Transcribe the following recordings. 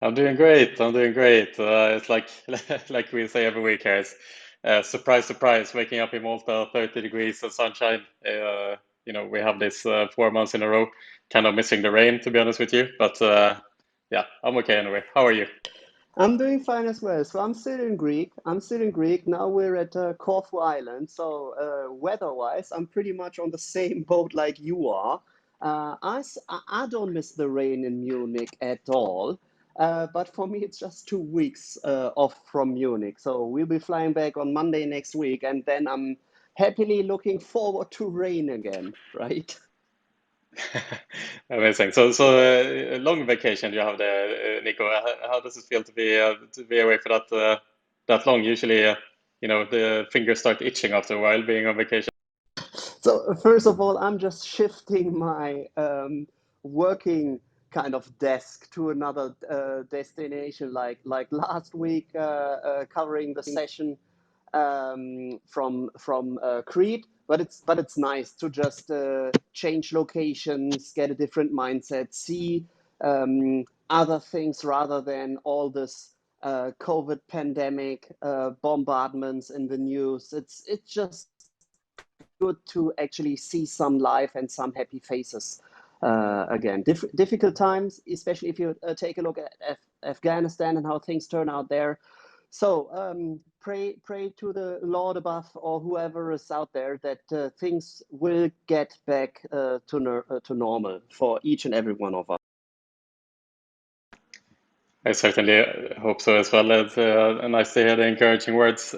I'm doing great. I'm doing great. It's like like we say every week here. It's surprise, surprise. Waking up in Malta, 30 degrees and sunshine. We have this 4 months in a row. Kind of missing the rain, to be honest with you. But yeah, I'm okay anyway. How are you? I'm doing fine as well. So I'm still in Greek. I'm still in Greek. Now we're at Corfu Island. So weather-wise, I'm pretty much on the same boat like you are. I don't miss the rain in Munich at all. But for me, it's just 2 weeks off from Munich. So we'll be flying back on Monday next week, and then I'm happily looking forward to rain again, right? Amazing. So a long vacation you have there, Nico. How does it feel to be away for that long? Usually, the fingers start itching after a while being on vacation. So first of all, I'm just shifting my working kind of desk to another destination. Like last week, covering the session from Crete. But it's nice to just change locations, get a different mindset, see other things rather than all this COVID pandemic bombardments in the news. It's just good to actually see some life and some happy faces again. Difficult times, especially if you take a look at Afghanistan and how things turn out there. So pray to the Lord above or whoever is out there that things will get back to normal for each and every one of us. I certainly hope so as well. It's nice to hear the encouraging words,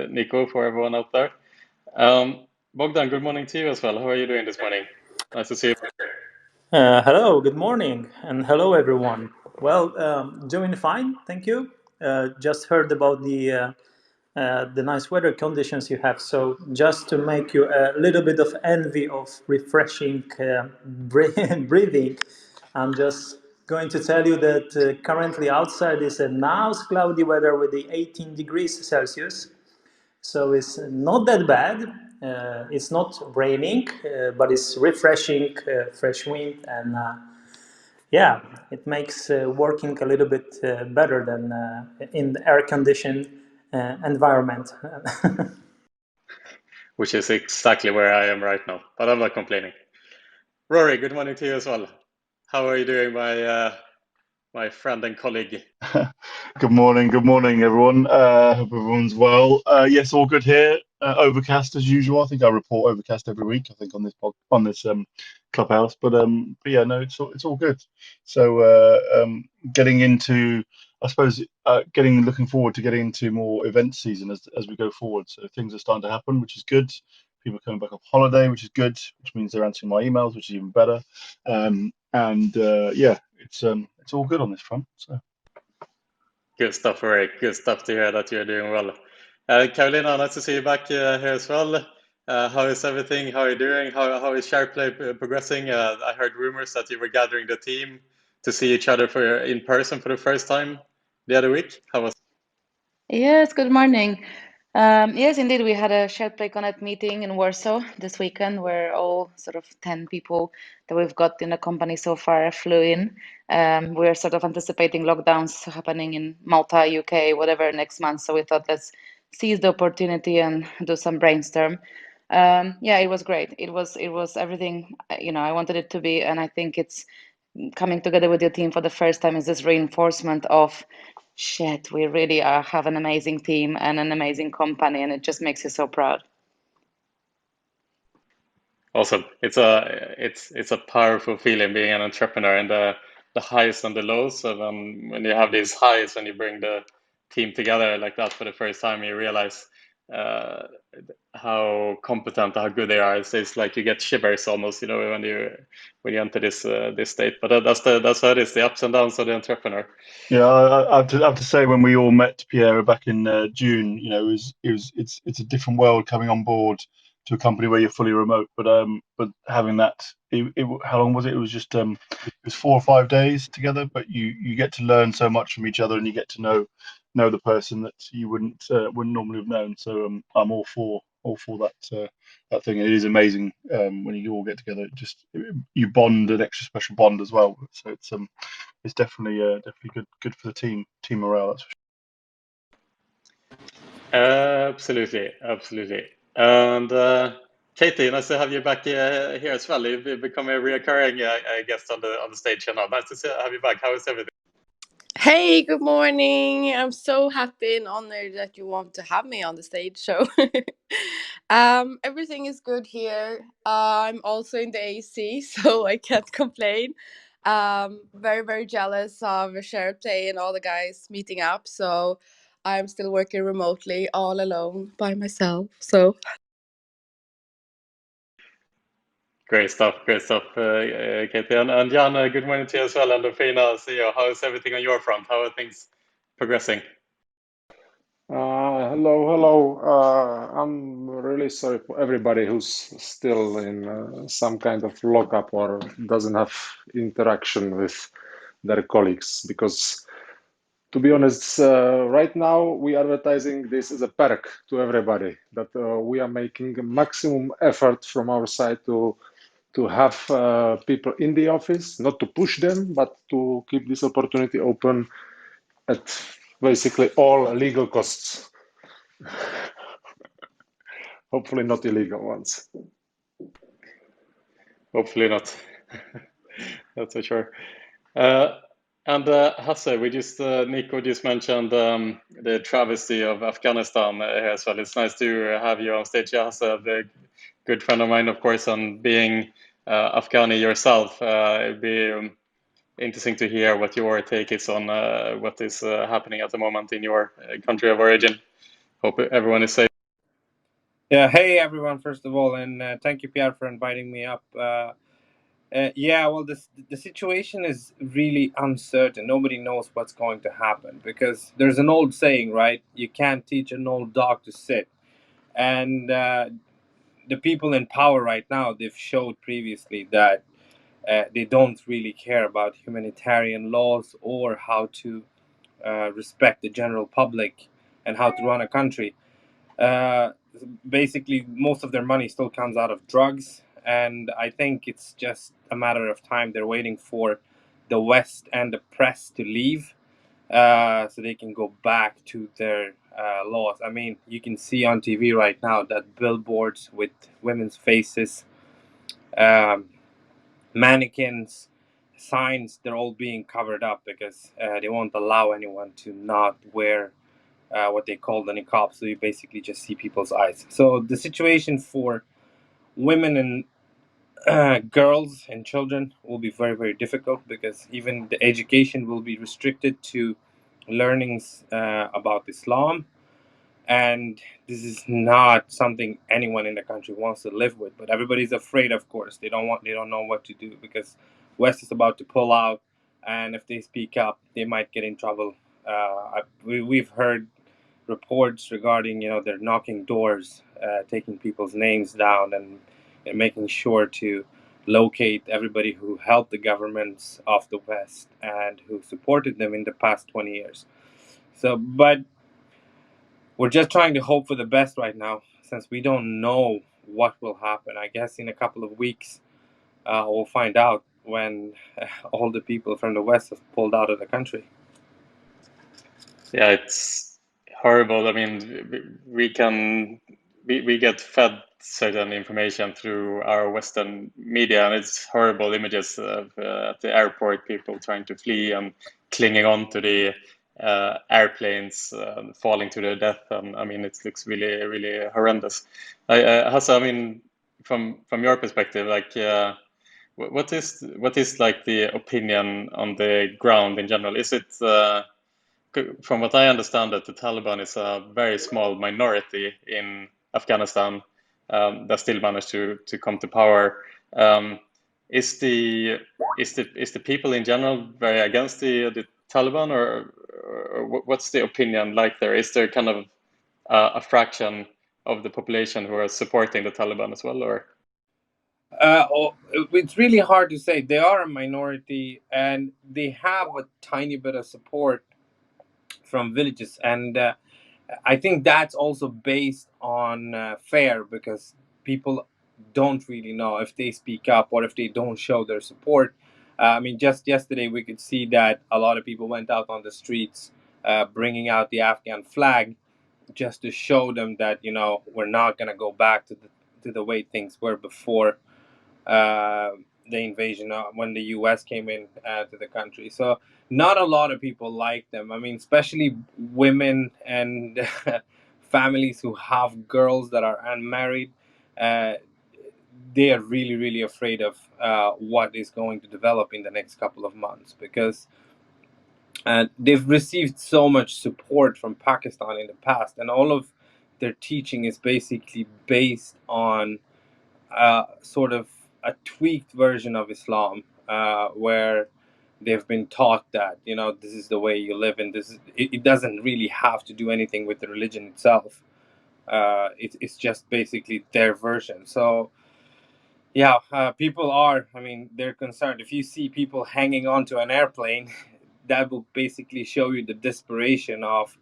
Nico, for everyone out there. Bogdan, good morning to you as well. How are you doing this morning? Nice to see you. Hello, good morning, and hello everyone. Well, doing fine, thank you. Just heard about the nice weather conditions you have. So just to make you a little bit of envy of refreshing breathing, I'm just going to tell you that currently outside is a nice cloudy weather with the 18 degrees Celsius. So it's not that bad. It's not raining, but it's refreshing, fresh wind, and yeah, it makes working a little bit better than in the air-conditioned environment. Which is exactly where I am right now, but I'm not complaining. Rory, good morning to you as well. How are you doing, my friend and colleague? Good morning, everyone. Hope everyone's well. Yes, all good here. Overcast as usual. I think I report overcast every week. I think on this Clubhouse, but yeah, no, it's all good. So getting into, I suppose, looking forward to getting into more event season as we go forward. So things are starting to happen, which is good. People coming back off holiday, which is good, which means they're answering my emails, which is even better. And yeah, it's all good on this front. So. Good stuff, Rory. Good stuff to hear that you're doing well. Karolina, nice to see you back here as well. How is everything? How are you doing? How is SharePlay progressing? I heard rumors that you were gathering the team to see each other in person for the first time the other week. How was Yes, good morning. Yes, indeed, we had a SharePlay Connect meeting in Warsaw this weekend where all sort of 10 people that we've got in the company so far flew in. We're sort of anticipating lockdowns happening in Malta, UK, whatever next month. So we thought let's seize the opportunity and do some brainstorm. Yeah, it was great. It was everything, I wanted it to be, and I think it's coming together with your team for the first time is this reinforcement of shit, we really have an amazing team and an amazing company, and it just makes you so proud. awesome? It's a powerful feeling being an entrepreneur, and the highs and the lows. Of when you have these highs, when you bring the team together like that for the first time, you realize uh, how competent, how good they are. It's like you get shivers almost, when you enter this state. But that's how it is. The ups and downs of the entrepreneur. Yeah, I have to say when we all met Pierre back in June, it's a different world coming on board to a company where you're fully remote. But having that, how long was it? It was just it was 4 or 5 days together. But you get to learn so much from each other, and you get to know the person that you wouldn't normally have known. So I'm all for that thing. It is amazing when you all get together. You bond, an extra special bond as well. So it's definitely good for the team morale. That's for sure. Absolutely. And Katie, nice to have you back here as well. You've become a reoccurring guest on the stage now. Nice to have you back. How is everything? Hey, good morning. I'm so happy and honored that you want to have me on the stage. So, everything is good here. I'm also in the AC, so I can't complain. Very, very jealous of Shared Play and all the guys meeting up. So, I'm still working remotely, all alone by myself. So, Great stuff, Katie. And Jan, good morning to you as well. And Fina, CEO, how is everything on your front? How are things progressing? Hello. I'm really sorry for everybody who's still in some kind of lockup or doesn't have interaction with their colleagues. Because, to be honest, right now we are advertising this as a perk to everybody that we are making a maximum effort from our side to have people in the office, not to push them, but to keep this opportunity open at basically all legal costs. Hopefully not illegal ones. Hopefully not. That's for sure. And Hasse, Nico just mentioned the travesty of Afghanistan here as well. It's nice to have you on stage, Hasse, a good friend of mine, of course, and being Afghani yourself. It'd be interesting to hear what your take is on what is happening at the moment in your country of origin. Hope everyone is safe. Yeah, hey everyone, first of all, and thank you, Pierre, for inviting me up. Yeah, well, the situation is really uncertain. Nobody knows what's going to happen because there's an old saying, right? You can't teach an old dog to sit. And the people in power right now, they've showed previously that they don't really care about humanitarian laws or how to respect the general public and how to run a country. Basically, most of their money still comes out of drugs, and I think it's just a matter of time. They're waiting for the West and the press to leave so they can go back to their laws. I mean, you can see on TV right now that billboards with women's faces, mannequins, signs, they're all being covered up because they won't allow anyone to not wear what they call the niqab, so you basically just see people's eyes. So the situation for women and girls and children will be very, very difficult because even the education will be restricted to learnings about Islam. And this is not something anyone in the country wants to live with. But everybody's afraid, of course. They don't know what to do because West is about to pull out, and if they speak up, they might get in trouble. We've heard reports regarding they're knocking doors, taking people's names down, and making sure to locate everybody who helped the governments of the West and who supported them in the past 20 years. So, but we're just trying to hope for the best right now, since we don't know what will happen. I guess in a couple of weeks, we'll find out when all the people from the West have pulled out of the country. Yeah, it's horrible. I mean, we get fed certain information through our Western media, and it's horrible images of at the airport, people trying to flee and clinging on to the airplanes, falling to their death. And I mean, it looks really, really horrendous. Hasse, I mean, from your perspective, like, what is like the opinion on the ground in general? Is it from what I understand, that the Taliban is a very small minority in Afghanistan that still managed to come to power. Is the people in general very against the Taliban, or what's the opinion like there? Is there kind of a fraction of the population who are supporting the Taliban as well, or? It's really hard to say. They are a minority, and they have a tiny bit of support from villages, and I think that's also based on fear, because people don't really know if they speak up or if they don't show their support. I mean, just yesterday we could see that a lot of people went out on the streets, bringing out the Afghan flag, just to show them that we're not going to go back to the way things were before the invasion, when the U.S. came in to the country. So not a lot of people like them. I mean, especially women and families who have girls that are unmarried. They are really, really afraid of what is going to develop in the next couple of months, because they've received so much support from Pakistan in the past, and all of their teaching is basically based on sort of a tweaked version of Islam, where they've been taught that this is the way you live, and it doesn't really have to do anything with the religion itself. It's just basically their version. So yeah, people are, I mean, they're concerned. If you see people hanging onto an airplane, that will basically show you the desperation of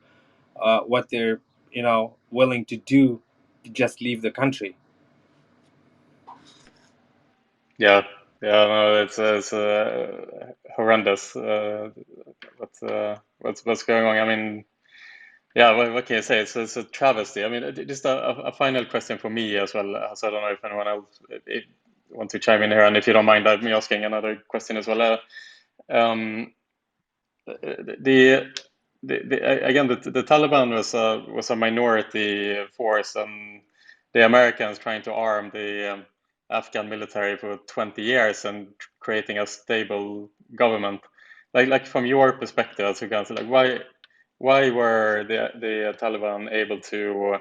what they're willing to do to just leave the country. Yeah, no, it's horrendous. What's going on? I mean, yeah, what can you say? It's a travesty. I mean, just a final question for me as well. So I don't know if anyone else want to chime in here, and if you don't mind me asking another question as well. Again, the Taliban was a minority force, and the Americans trying to arm the Afghan military for 20 years and creating a stable government. Like from your perspective as a country, like why were the Taliban able to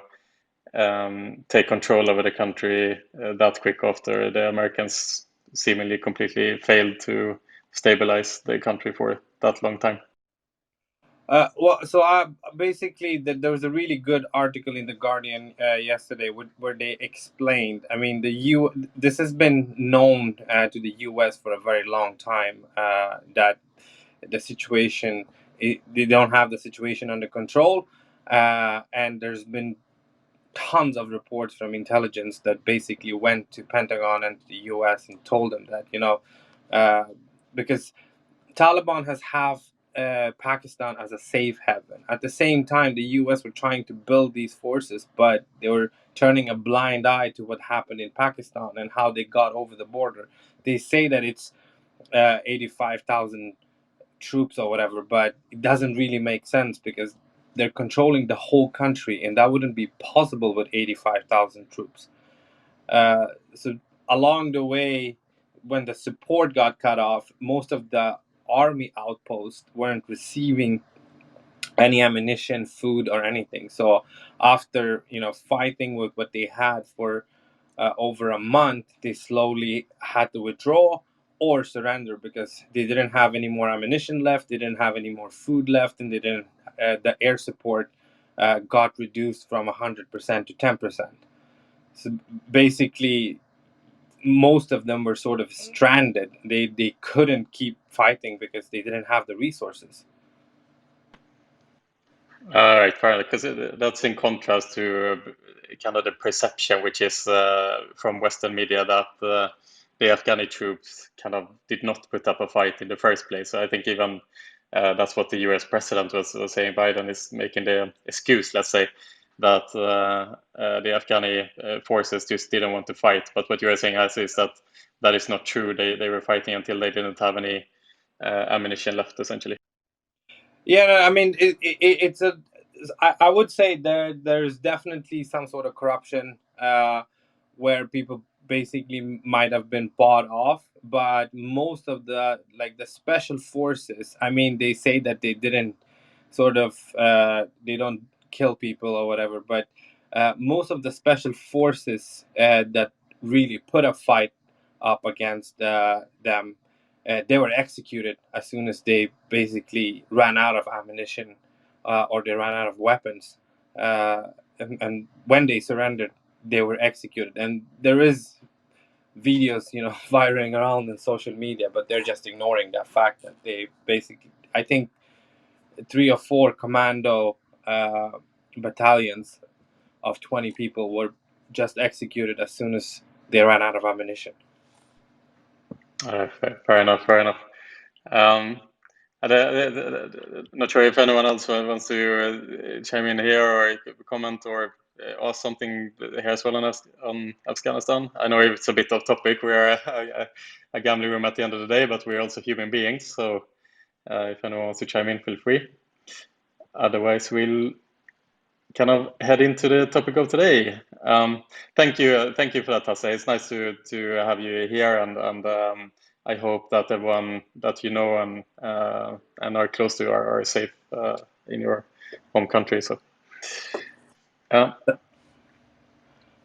take control over the country that quick after the Americans seemingly completely failed to stabilize the country for that long time? Basically, there was a really good article in the Guardian yesterday where they explained. I mean, this has been known to the U.S. for a very long time, that the situation, they don't have the situation under control, and there's been tons of reports from intelligence that basically went to Pentagon and to the U.S. and told them that because Taliban has Pakistan as a safe haven. At the same time, the U.S. were trying to build these forces, but they were turning a blind eye to what happened in Pakistan and how they got over the border. They say that it's 85,000 troops or whatever, but it doesn't really make sense because they're controlling the whole country, and that wouldn't be possible with 85,000 troops. So along the way, when the support got cut off, most of the army outposts weren't receiving any ammunition, food, or anything. So after fighting with what they had for over a month, they slowly had to withdraw or surrender because they didn't have any more ammunition left, they didn't have any more food left, and they didn't. The air support got reduced from 100% to 10%. So basically, most of them were sort of stranded. They couldn't keep fighting because they didn't have the resources. All right, fair enough, because that's in contrast to kind of the perception, which is from Western media that the Afghani troops kind of did not put up a fight in the first place. So I think even that's what the U.S. president was saying. Biden is making the excuse, let's say, that the Afghani forces just didn't want to fight. But what you are saying, is that that is not true. They were fighting until they didn't have any ammunition left, essentially. Yeah, no, I mean, it's a. I would say there's definitely some sort of corruption where people basically might have been bought off, but most of the special forces. I mean, they say that they didn't sort of they don't kill people or whatever, but most of the special forces that really put a fight up against them. They were executed as soon as they basically ran out of ammunition or they ran out of weapons. And when they surrendered, they were executed. And there is videos, firing around in social media, but they're just ignoring that fact that they basically, I think, 3 or 4 commando battalions of 20 people were just executed as soon as they ran out of ammunition. Fair enough. Fair enough. Not sure if anyone else wants to chime in here or comment or ask something here as well on Afghanistan. I know it's a bit off topic. We are a gambling room at the end of the day, but we're also human beings. So if anyone wants to chime in, feel free. Otherwise, we'll kind of head into the topic of today. Thank you for that, Hasse. It's nice to have you here, and I hope that everyone that you know and are close to are safe in your home country. So,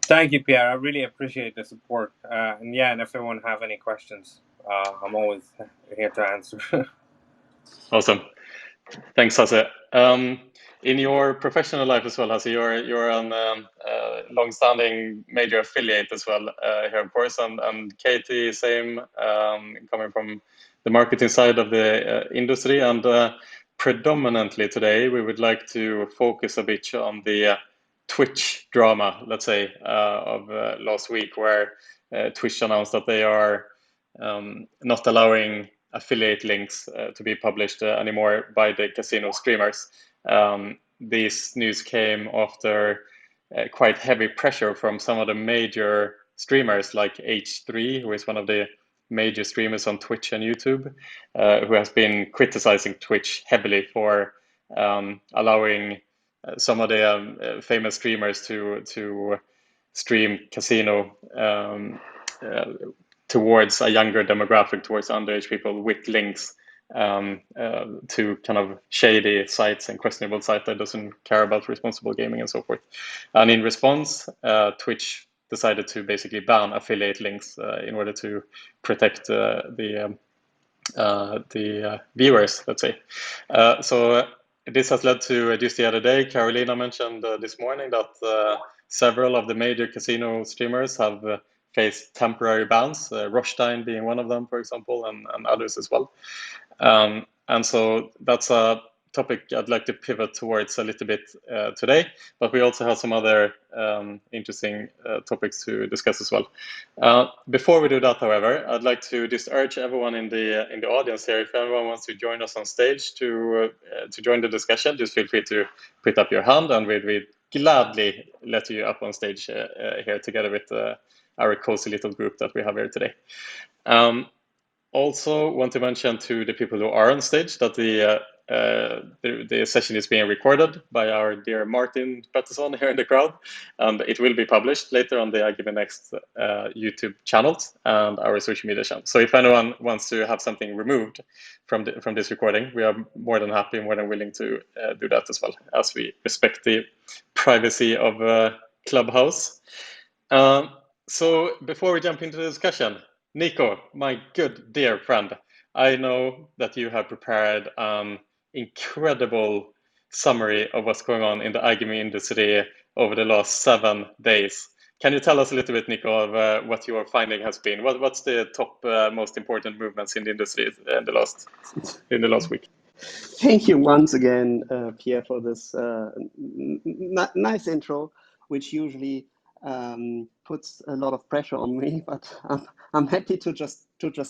Thank you, Pierre. I really appreciate the support. And if everyone have any questions, I'm always here to answer. awesome. Thanks, Hasse. In your professional life as well, Hasse, you're a long-standing major affiliate as well here, of course, and Katie, same, coming from the marketing side of the industry. And predominantly today, we would like to focus a bit on the Twitch drama, let's say, of last week, where Twitch announced that they are not allowing affiliate links to be published anymore by the casino streamers. This news came after quite heavy pressure from some of the major streamers like H3, who is one of the major streamers on Twitch and YouTube, who has been criticizing Twitch heavily for allowing some of the famous streamers to stream casino towards a younger demographic, towards underage people, with links to kind of shady sites and questionable sites that doesn't care about responsible gaming and so forth. And in response, Twitch decided to basically ban affiliate links in order to protect the viewers, let's say. So this has led to, just the other day, Karolina mentioned this morning that several of the major casino streamers have faced temporary bans, Rothstein being one of them, for example, and others as well. And so that's a topic I'd like to pivot towards a little bit today, but we also have some other interesting topics to discuss as well. Before we do that, however, I'd like to just urge everyone in the audience here, if anyone wants to join us on stage to join the discussion, just feel free to put up your hand, and we'd gladly let you up on stage here together with our cozy little group that we have here today. Also want to mention to the people who are on stage that the session is being recorded by our dear Martin Pettersson here in the crowd, and it will be published later on the iGaming Next YouTube channels and our social media channels. So if anyone wants to have something removed from this recording, we are more than happy, more than willing to do that as well, as we respect the privacy of Clubhouse. So before we jump into the discussion, Nico, my good dear friend, I know that you have prepared an incredible summary of what's going on in the iGaming industry over the last 7 days. Can you tell us a little bit, Nico, of what your finding has been? What's the top most important movements in the industry in the last week? Thank you once again, Pierre, for this nice intro, which usually puts a lot of pressure on me, but I'm happy to just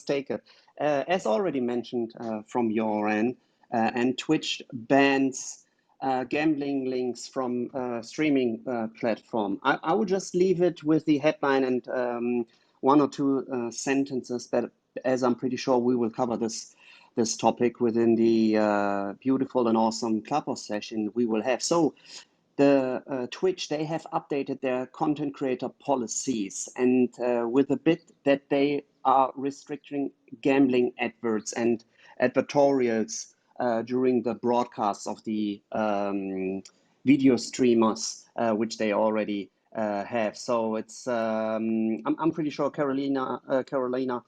take it. As already mentioned from your end, and Twitch bans gambling links from streaming platform. I will just leave it with the headline and one or two sentences, but as I'm pretty sure we will cover this topic within the beautiful and awesome Clubhouse session we will have. So the Twitch, they have updated their content creator policies, and with a bit that they are restricting gambling adverts and advertorials during the broadcasts of the video streamers, which they already have. So it's I'm pretty sure Karolina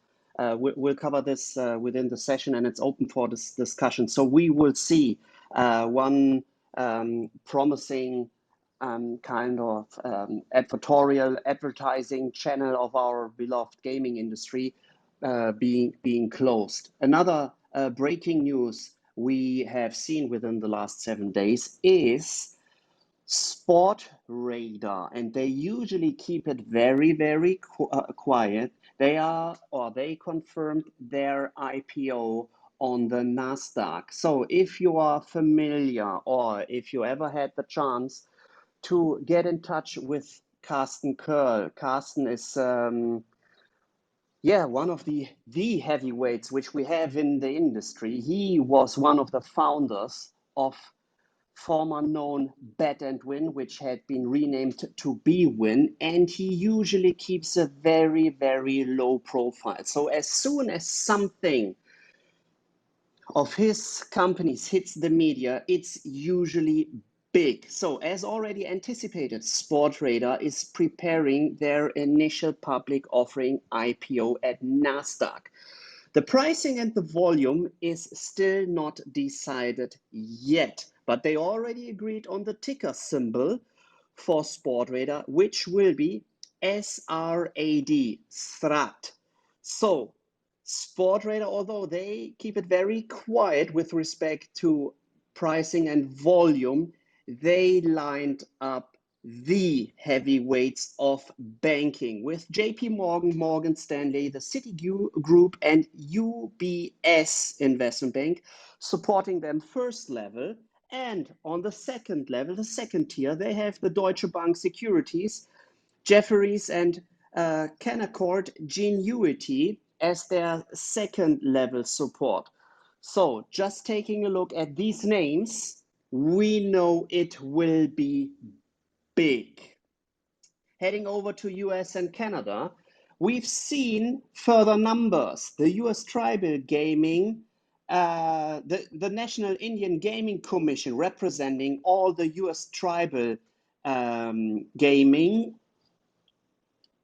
we'll cover this within the session, and it's open for this discussion. So we will see one promising kind of advertising channel of our beloved gaming industry being closed. Another breaking news we have seen within the last 7 days is Sport Radar, and they usually keep it very, very quiet. They confirmed their IPO on the Nasdaq. So if you are familiar, or if you ever had the chance to get in touch with Carsten Curl, Carsten is one of the heavyweights which we have in the industry. He was one of the founders of former known Bet and Win, which had been renamed to BWin, and he usually keeps a very, very low profile. So as soon as something of his companies hits the media, it's usually big. So as already anticipated, Sportradar is preparing their initial public offering IPO at Nasdaq. The pricing and the volume is still not decided yet, but they already agreed on the ticker symbol for Sportradar, which will be SRAD, SRAD. So Sportradar, although they keep it very quiet with respect to pricing and volume, they lined up the heavyweights of banking with JP Morgan, Morgan Stanley, the Citigroup, and UBS Investment Bank supporting them first level. And on the second level, the second tier, they have the Deutsche Bank Securities, Jefferies, and Canaccord Genuity as their second level support. So just taking a look at these names, we know it will be big. Heading over to US and Canada, we've seen further numbers. The US Tribal Gaming, the National Indian Gaming Commission, representing all the US tribal gaming,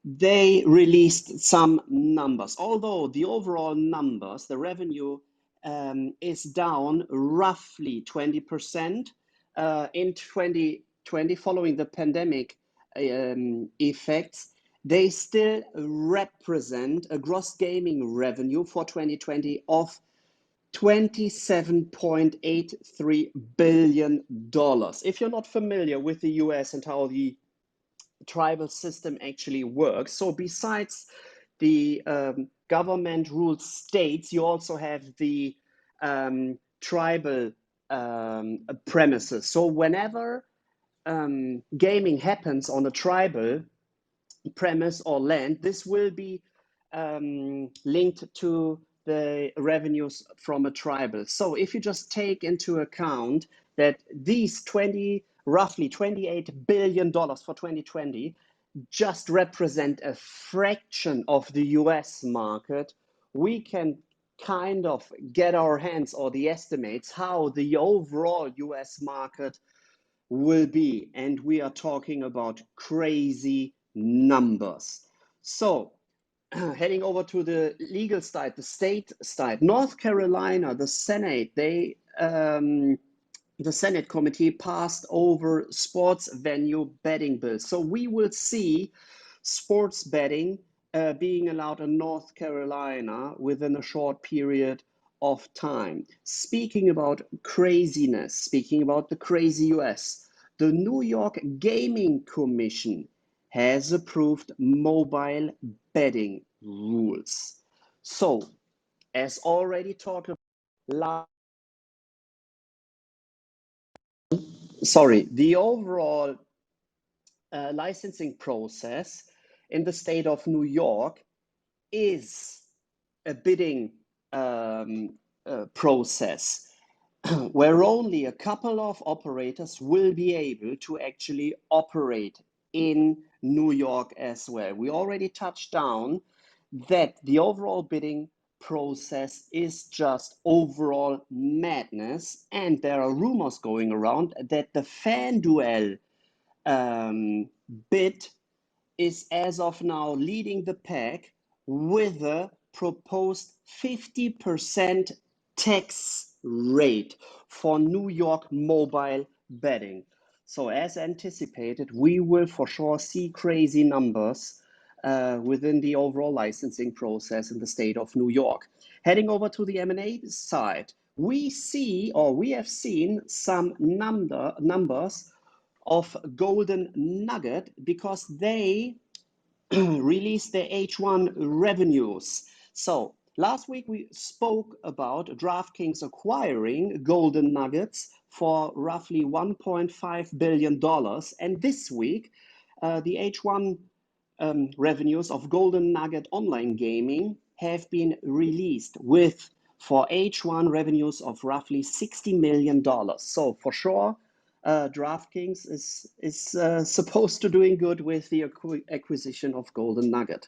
they released some numbers. Although the overall numbers, the revenue is down roughly 20% in 2020 following the pandemic effects, they still represent a gross gaming revenue for 2020 of $27.83 billion. If you're not familiar with the US and how the tribal system actually works, so besides the government ruled states, you also have the tribal premises. So whenever gaming happens on a tribal premise or land, this will be linked to the revenues from a tribal. So if you just take into account that these roughly $28 billion for 2020 just represent a fraction of the US market, we can kind of get our hands or the estimates how the overall US market will be. And we are talking about crazy numbers. So heading over to the legal side, the state side, North Carolina, the Senate, the Senate committee passed over sports venue betting bills. So we will see sports betting being allowed in North Carolina within a short period of time. Speaking about craziness, speaking about the crazy US, the New York Gaming Commission has approved mobile betting rules. So, as already talked about, the overall licensing process in the state of New York is a bidding process where only a couple of operators will be able to actually operate in New York as well. We already touched on that the overall bidding process is just overall madness, and there are rumors going around that the FanDuel bid is as of now leading the pack with a proposed 50% tax rate for New York mobile betting. So as anticipated, we will for sure see crazy numbers within the overall licensing process in the state of New York. Heading over to the M&A side, we have seen some numbers of Golden Nugget because they released their H1 revenues. So last week we spoke about DraftKings acquiring Golden Nuggets for roughly $1.5 billion. And this week, the H1 revenues of Golden Nugget online gaming have been released with for H1 revenues of roughly $60 million. So for sure, DraftKings is supposed to doing good with the acquisition of Golden Nugget.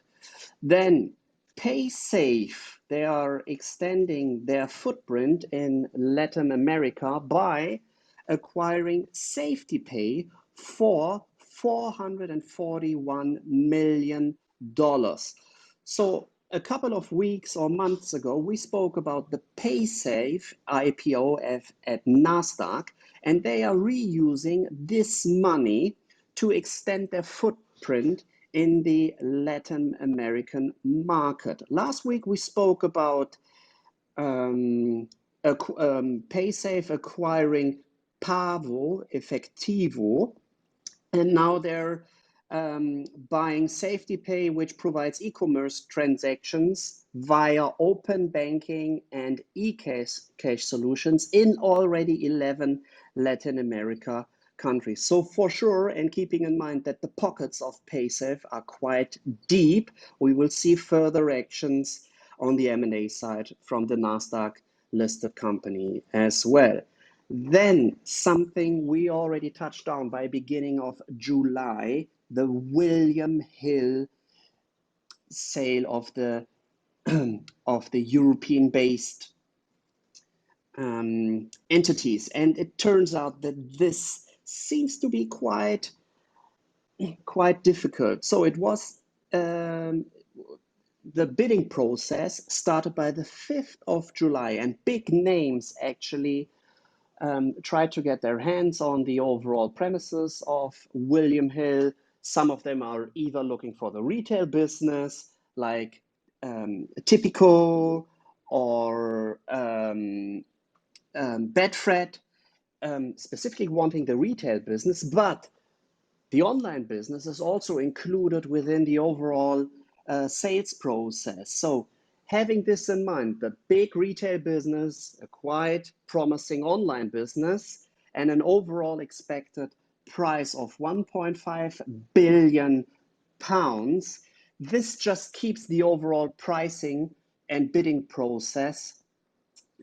Then PaySafe, they are extending their footprint in Latin America by acquiring SafetyPay for $441 million. So a couple of weeks or months ago, we spoke about the PaySafe IPO at NASDAQ, and they are reusing this money to extend their footprint in the Latin American market. Last week, we spoke about PaySafe acquiring Pavo Efectivo, and now they're buying SafetyPay, which provides e-commerce transactions via open banking and e-cash solutions in already 11 Latin America countries. So for sure, and keeping in mind that the pockets of PaySafe are quite deep, we will see further actions on the M&A side from the NASDAQ listed company as well. Then something we already touched on by beginning of July, the William Hill sale of the European-based entities, and it turns out that this seems to be quite difficult. So it was the bidding process started by the 5th of July, and big names actually tried to get their hands on the overall premises of William Hill. Some of them are either looking for the retail business, like Tipico or Betfred, specifically wanting the retail business, but the online business is also included within the overall sales process. So having this in mind, the big retail business, a quite promising online business, and an overall expected price of 1.5 billion pounds, this just keeps the overall pricing and bidding process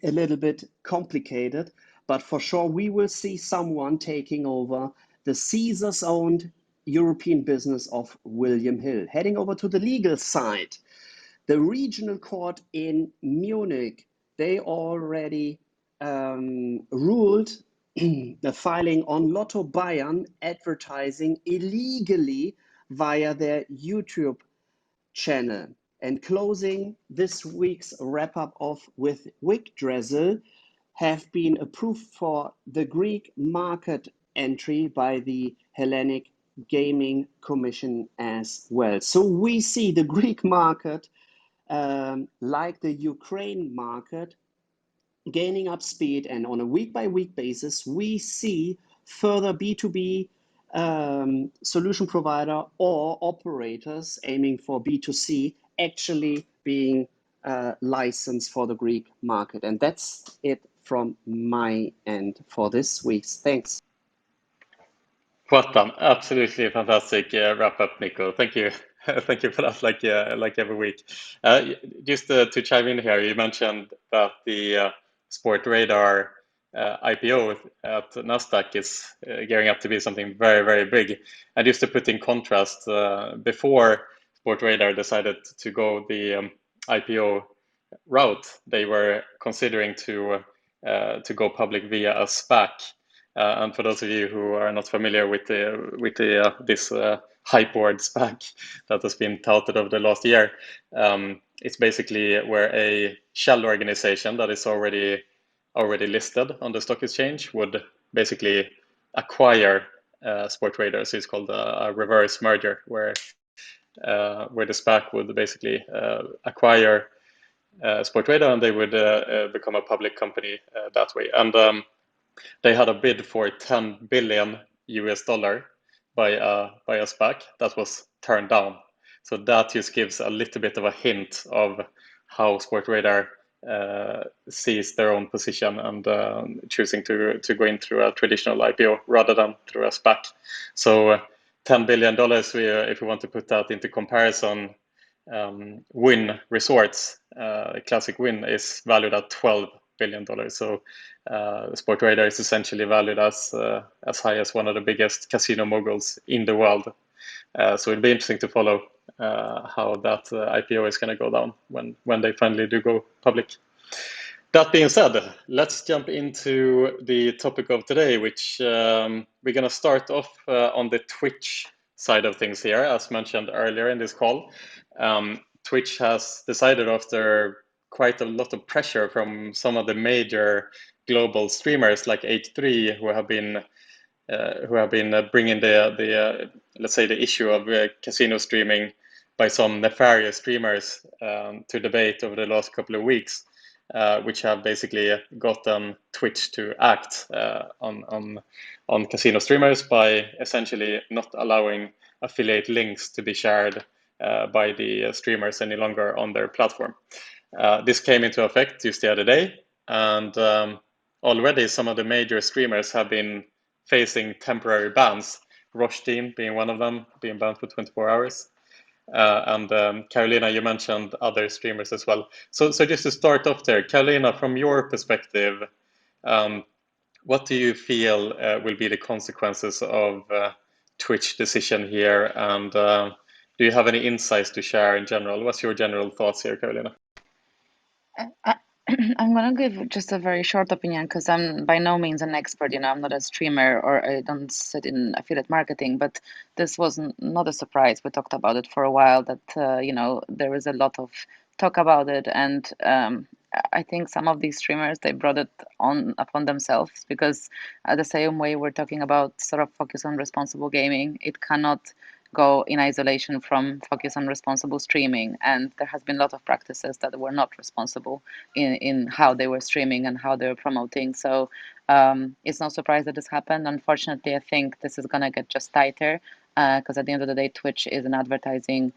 a little bit complicated. But for sure, we will see someone taking over the Caesars-owned European business of William Hill. Heading over to the legal side, the regional court in Munich, they already ruled the filing on Lotto Bayern advertising illegally via their YouTube channel. And closing this week's wrap-up with Yggdrasil have been approved for the Greek market entry by the Hellenic Gaming Commission as well. So we see the Greek market, like the Ukraine market, gaining up speed, and on a week-by-week basis, we see further B2B solution provider or operators aiming for B2C actually being licensed for the Greek market. And that's it from my end for this week. Thanks. What an absolutely fantastic wrap up, Nico. Thank you. Thank you for that, like every week. Just to chime in here, you mentioned that the Sportradar IPO at NASDAQ is gearing up to be something very, very big. And just to put in contrast, before Sportradar decided to go the IPO route, they were considering to go public via a SPAC. And for those of you who are not familiar with this hype word SPAC that has been touted over the last year, it's basically where a shell organization that is already listed on the stock exchange would basically acquire Sportradar. So it's called a reverse merger, where the SPAC would basically acquire Sportradar, and they would become a public company that way. And they had a bid for 10 billion US by a SPAC that was turned down. So that just gives a little bit of a hint of how Sportradar sees their own position and choosing to go in through a traditional IPO rather than through a SPAC. So $10 billion, if we want to put that into comparison, Wynn Resorts, classic Wynn, is valued at $12 billion. So Sportradar is essentially valued as high as one of the biggest casino moguls in the world. So it'll be interesting to follow how that IPO is going to go down when they finally do go public. That being said, let's jump into the topic of today, which we're going to start off on the Twitch side of things here. As mentioned earlier in this call, Twitch has decided, after quite a lot of pressure from some of the major global streamers like H3, who have been bringing the let's say the issue of casino streaming by some nefarious streamers to debate over the last couple of weeks, which have basically gotten Twitch to act on casino streamers by essentially not allowing affiliate links to be shared by the streamers any longer on their platform. This came into effect just the other day, and already some of the major streamers have been facing temporary bans. Roche Team being one of them, being banned for 24 hours. And Karolina, you mentioned other streamers as well. So just to start off there, Karolina, from your perspective, what do you feel will be the consequences of Twitch decision here? And do you have any insights to share in general? What's your general thoughts here, Karolina? I'm gonna give just a very short opinion because I'm by no means an expert. I'm not a streamer or I don't sit in affiliate marketing, but this was not a surprise. We talked about it for a while that, there is a lot of talk about it. And I think some of these streamers, they brought it on upon themselves because the same way we're talking about sort of focus on responsible gaming, it cannot go in isolation from focus on responsible streaming. And there has been a lot of practices that were not responsible in how they were streaming and how they were promoting. So it's no surprise that this happened. Unfortunately, I think this is going to get just tighter because at the end of the day, Twitch is an advertising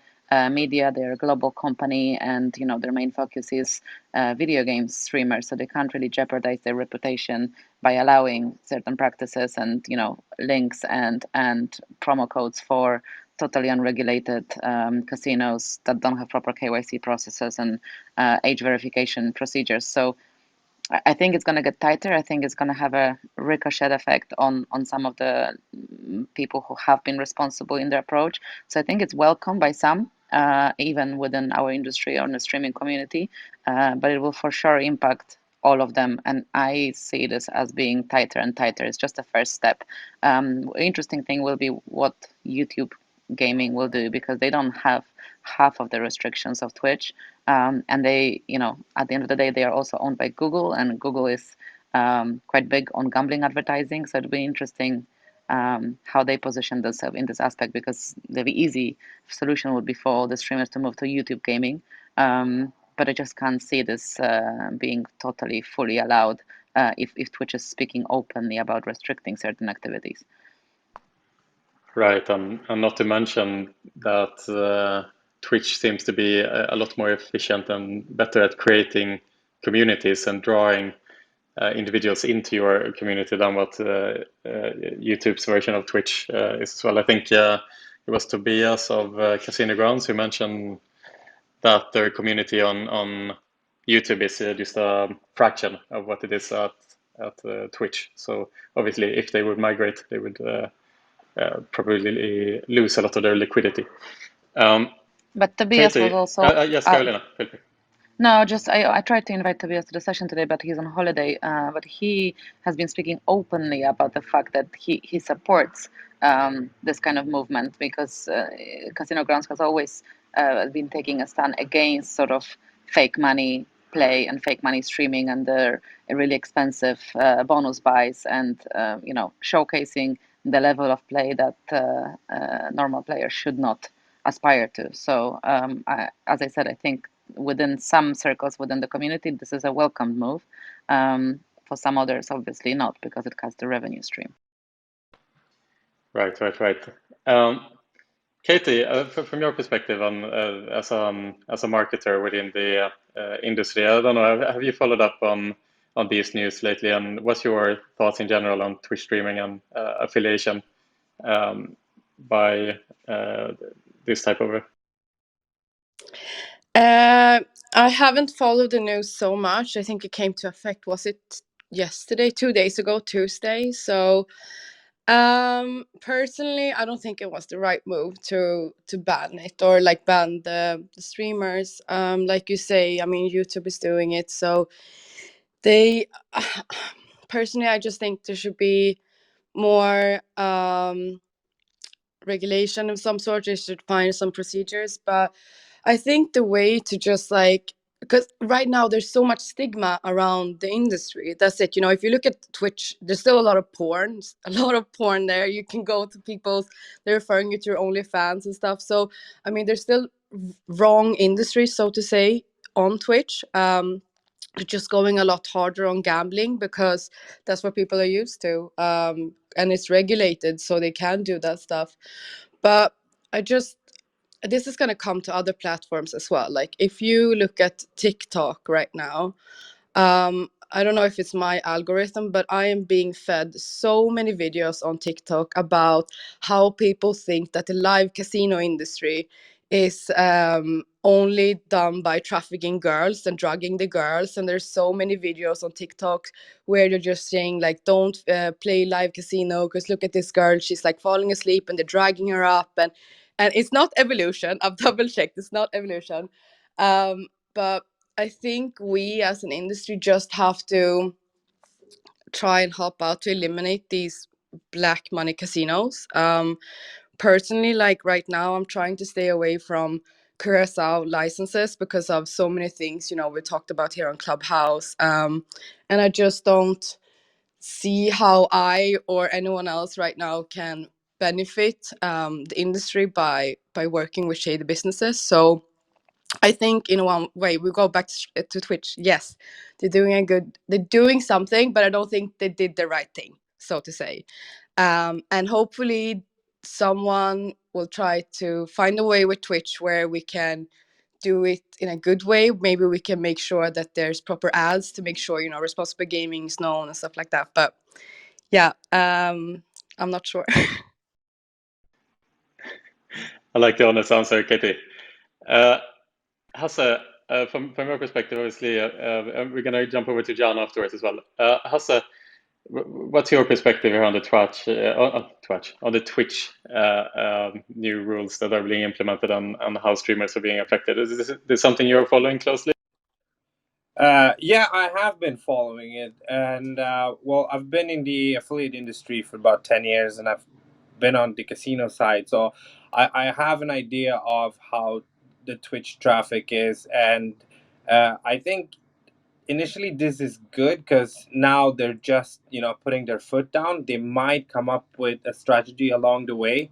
media. They're a global company, and their main focus is video game streamers. So they can't really jeopardize their reputation by allowing certain practices and links and promo codes for totally unregulated casinos that don't have proper KYC processes and age verification procedures. So I think it's going to get tighter. I think it's going to have a ricochet effect on some of the people who have been responsible in their approach. So I think it's welcome by some, even within our industry or in the streaming community, but it will for sure impact all of them. And I see this as being tighter and tighter. It's just a first step. Interesting thing will be what YouTube gaming will do, because they don't have half of the restrictions of Twitch, and they, at the end of the day, they are also owned by Google, and Google is quite big on gambling advertising. So it'll be interesting how they position themselves in this aspect, because the easy solution would be for all the streamers to move to YouTube gaming, but I just can't see this being totally fully allowed if Twitch is speaking openly about restricting certain activities. Right, and not to mention that Twitch seems to be a lot more efficient and better at creating communities and drawing individuals into your community than what YouTube's version of Twitch is as well. I think it was Tobias of Casino Grounds who mentioned that their community on YouTube is just a fraction of what it is at Twitch. So obviously, if they would migrate, they would probably lose a lot of their liquidity. But Tobias Katie, was also yes, Karolina. no, just I tried to invite Tobias to the session today, but he's on holiday. But he has been speaking openly about the fact that he supports this kind of movement, because Casino Grounds has always been taking a stand against sort of fake money play and fake money streaming and the really expensive bonus buys, and showcasing the level of play that normal players should not aspire to. So as I said, I think within some circles within the community, this is a welcome move. For some others, obviously not, because it cuts the revenue stream. Right. Katie, from your perspective on as a marketer within the industry, I don't know, have you followed up on these news lately, and what's your thoughts in general on Twitch streaming and affiliation by this type of? I haven't followed the news so much. I think it came to effect, was it yesterday, 2 days ago, Tuesday? So personally, I don't think it was the right move to ban it, or like ban the streamers. Like you say, I mean, YouTube is doing it, so they personally, I just think there should be more regulation of some sort. They should find some procedures, but I think the way to just like, because right now there's so much stigma around the industry. That's it. You know, if you look at Twitch, there's still a lot of porn, there. You can go to people's, they're referring you to your OnlyFans and stuff. So, I mean, there's still wrong industry, so to say, on Twitch. They're just going a lot harder on gambling because that's what people are used to. And it's regulated, so they can do that stuff. But this is going to come to other platforms as well. Like if you look at TikTok right now, I don't know if it's my algorithm, but I am being fed so many videos on TikTok about how people think that the live casino industry is only done by trafficking girls and drugging the girls. And there's so many videos on TikTok where they're just saying like, don't play live casino because look at this girl, she's like falling asleep and they're dragging her up. And it's not evolution. I've double checked, it's not evolution. But I think we as an industry just have to try and help out to eliminate these black money casinos. Personally, like right now, I'm trying to stay away from Curacao licenses because of so many things, you know, we talked about here on Clubhouse. And I just don't see how I or anyone else right now can benefit the industry by working with shady businesses. So I think in one way we go back to Twitch. Yes, they're doing something, but I don't think they did the right thing, so to say. And hopefully someone will try to find a way with Twitch where we can do it in a good way. Maybe we can make sure that there's proper ads to make sure, you know, responsible gaming is known and stuff like that. But yeah, I'm not sure. I like the honest answer, Katie. Hasse, from your perspective, obviously, we're going to jump over to John afterwards as well. Hasse, what's your perspective here on the on the Twitch new rules that are being implemented and how streamers are being affected? Is this something you're following closely? Yeah, I have been following it, and well, I've been in the affiliate industry for about 10 years, and I've been on the casino side, so I have an idea of how the Twitch traffic is, and I think initially this is good because now they're just, you know, putting their foot down. They might come up with a strategy along the way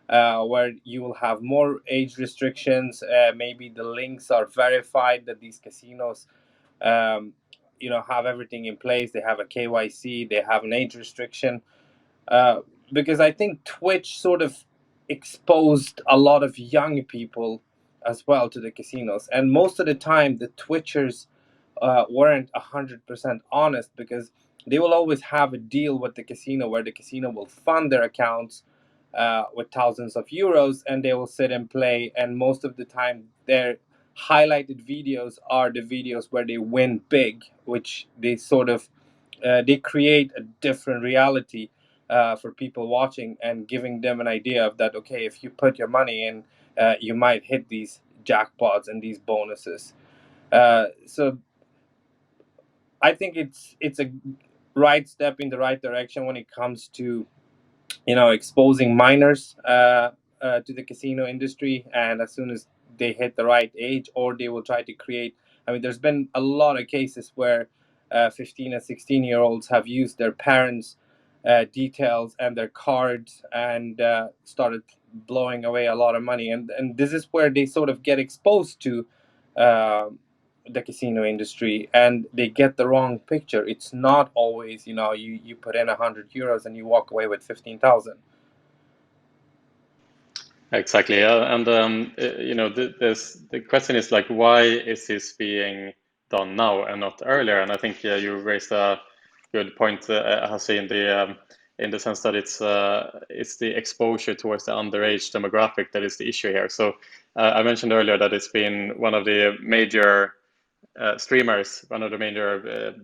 where you will have more age restrictions. Maybe the links are verified that these casinos you know, have everything in place. They have a KYC, they have an age restriction. Because I think Twitch sort of exposed a lot of young people as well to the casinos. And most of the time, the Twitchers weren't 100% honest because they will always have a deal with the casino where the casino will fund their accounts with thousands of euros and they will sit and play. And most of the time, their highlighted videos are the videos where they win big, which they sort of they create a different reality for people watching and giving them an idea of that, okay, if you put your money in, you might hit these jackpots and these bonuses. So I think it's a right step in the right direction when it comes to, you know, exposing minors to the casino industry. And as soon as they hit the right age, or they will try to create, I mean, there's been a lot of cases where 15 and 16-year-olds have used their parents' details and their cards and started blowing away a lot of money. And this is where they sort of get exposed to the casino industry and they get the wrong picture. It's not always, you know, you put in 100 euros and you walk away with 15,000. Exactly, and the question is like, why is this being done now and not earlier? And I think you raised a good point, Hasi, in the sense that it's the exposure towards the underage demographic that is the issue here. So I mentioned earlier that it's been one of the major streamers, one of the major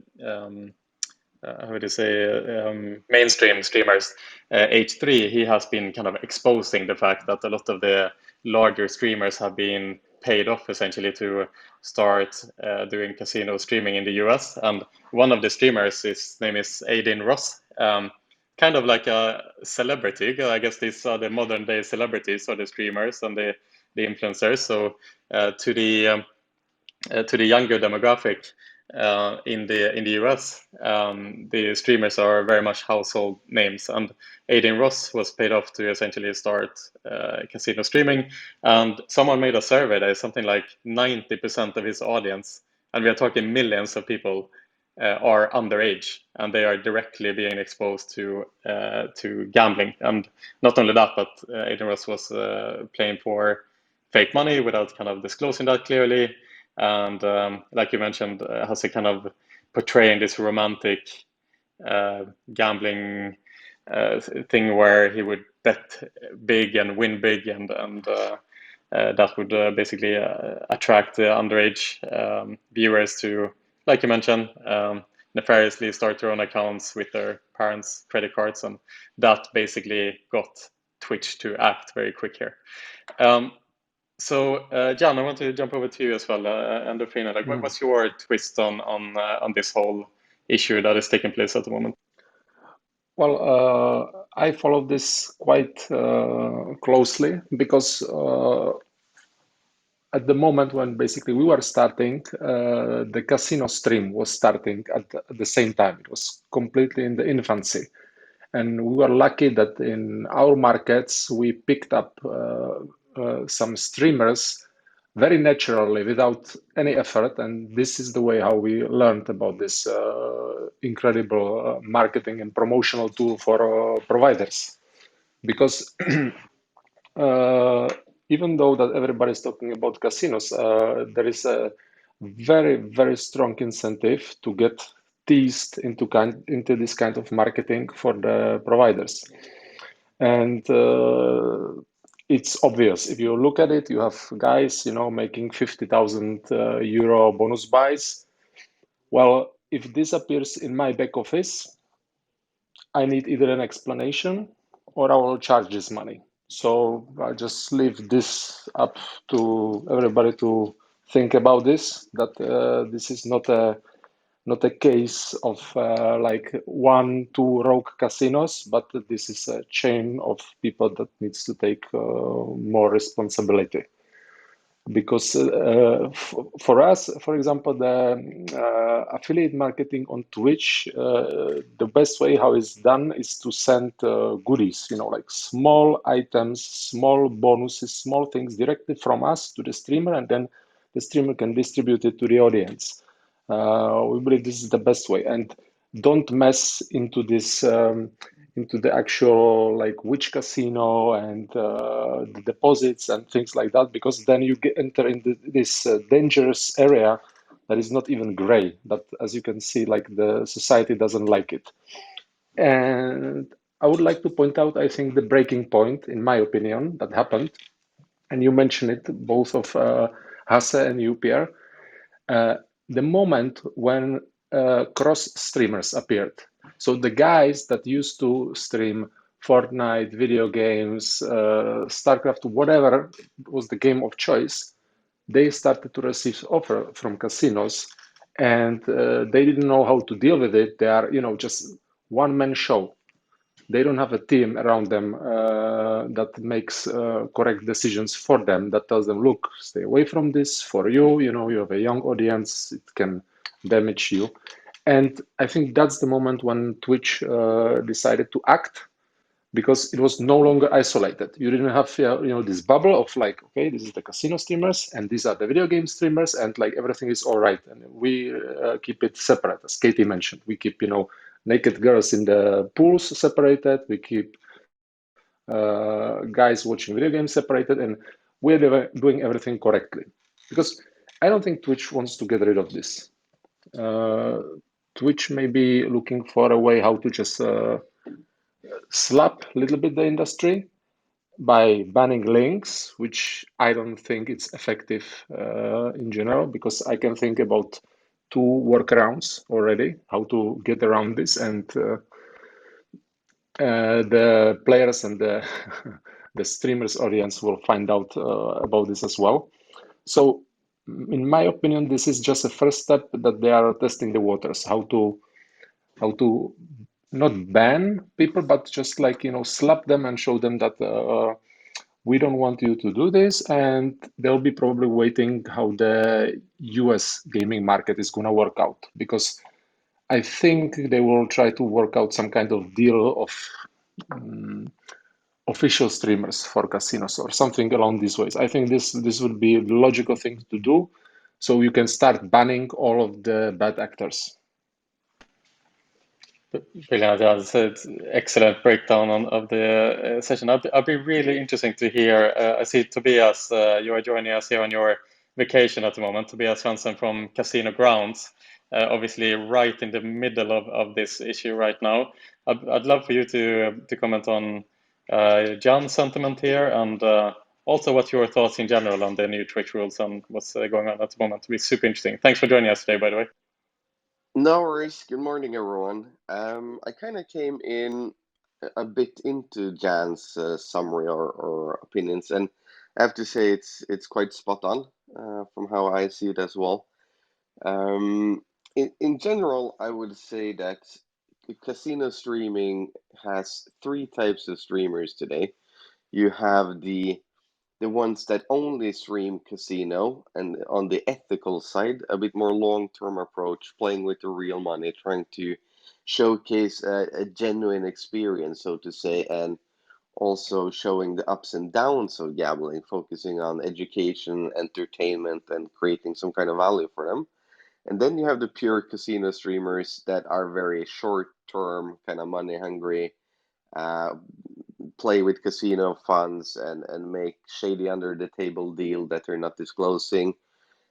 how would you say, mainstream streamers, H3, he has been kind of exposing the fact that a lot of the larger streamers have been paid off essentially to start doing casino streaming in the US. And one of the streamers, his name is Aiden Ross, kind of like a celebrity. I guess these are the modern day celebrities, or the streamers and the influencers. So to the younger demographic in the US, the streamers are very much household names, and Aiden Ross was paid off to essentially start casino streaming. And someone made a survey that is something like 90% of his audience, and we are talking millions of people, are underage, and they are directly being exposed to gambling. And not only that, but Aiden Ross was playing for fake money without kind of disclosing that clearly. And like you mentioned, has a kind of portraying this romantic gambling thing where he would bet big and win big, and that would basically attract the underage viewers to, like you mentioned, nefariously start their own accounts with their parents' credit cards, and that basically got Twitch to act very quick here. So, Jan, I want to jump over to you as well, and Dorfina, like, what's your twist on this whole issue that is taking place at the moment? Well, I followed this quite closely because at the moment when basically we were starting, the casino stream was starting at the same time. It was completely in the infancy. And we were lucky that in our markets, we picked up some streamers very naturally without any effort. And this is the way how we learned about this incredible marketing and promotional tool for providers. Because even though that everybody's talking about casinos, there is a very, very strong incentive to get teased into this kind of marketing for the providers. And it's obvious. If you look at it, you have guys, making 50,000 euro bonus buys. Well, if this appears in my back office, I need either an explanation or I will charge this money. So I just leave this up to everybody to think about this, that this is not a case of like 1-2 rogue casinos, but this is a chain of people that needs to take more responsibility. Because for us, for example, the affiliate marketing on Twitch, the best way how it's done is to send goodies, like small items, small bonuses, small things directly from us to the streamer, and then the streamer can distribute it to the audience. We believe this is the best way, and don't mess into this into the actual like which casino and the deposits and things like that, because then you enter into this dangerous area that is not even gray, but as you can see, like the society doesn't like it. And I would like to point out, I think, the breaking point, in my opinion, that happened, and you mentioned it, both of Hasse and you, Pierre, the moment when cross streamers appeared. So the guys that used to stream Fortnite, video games, StarCraft, whatever was the game of choice, they started to receive offer from casinos, and they didn't know how to deal with it. They are, just one-man show. They don't have a team around them that makes correct decisions for them, that tells them, look, stay away from this for you. You have a young audience, it can damage you. And I think that's the moment when Twitch decided to act, because it was no longer isolated. You didn't have this bubble of like, okay, this is the casino streamers and these are the video game streamers, and like everything is all right. And we keep it separate, as Katie mentioned. We keep naked girls in the pools separated. We keep guys watching video games separated, and we're doing everything correctly. Because I don't think Twitch wants to get rid of this. Twitch may be looking for a way how to just slap a little bit the industry by banning links, which I don't think it's effective in general, because I can think about 2 workarounds already, how to get around this, and the players and the the streamers audience will find out about this as well. So in my opinion, this is just a first step that they are testing the waters, how to not ban people, but just like, slap them and show them that we don't want you to do this, and they'll be probably waiting how the US gaming market is going to work out, because I think they will try to work out some kind of deal of official streamers for casinos or something along these ways. I think this would be the logical thing to do, so you can start banning all of the bad actors. Brilliant. Yeah, it's an excellent breakdown of the session. I'll be really interesting to hear. I see Tobias, you are joining us here on your vacation at the moment. Tobias Jansen from Casino Grounds, obviously right in the middle of this issue right now. I'd love for you to comment on John's sentiment here, and also what your thoughts in general on the new Twitch rules and what's going on at the moment. It'll be super interesting. Thanks for joining us today, by the way. No worries. Good morning, everyone. I kind of came in a bit into Jan's summary or opinions, and I have to say it's quite spot on from how I see it as well. In general, I would say that casino streaming has 3 types of streamers today. You have the ones that only stream casino, and on the ethical side, a bit more long-term approach, playing with the real money, trying to showcase a genuine experience, so to say, and also showing the ups and downs of gambling, focusing on education, entertainment, and creating some kind of value for them. And then you have the pure casino streamers that are very short-term, kind of money-hungry, play with casino funds and make shady under the table deal that they're not disclosing.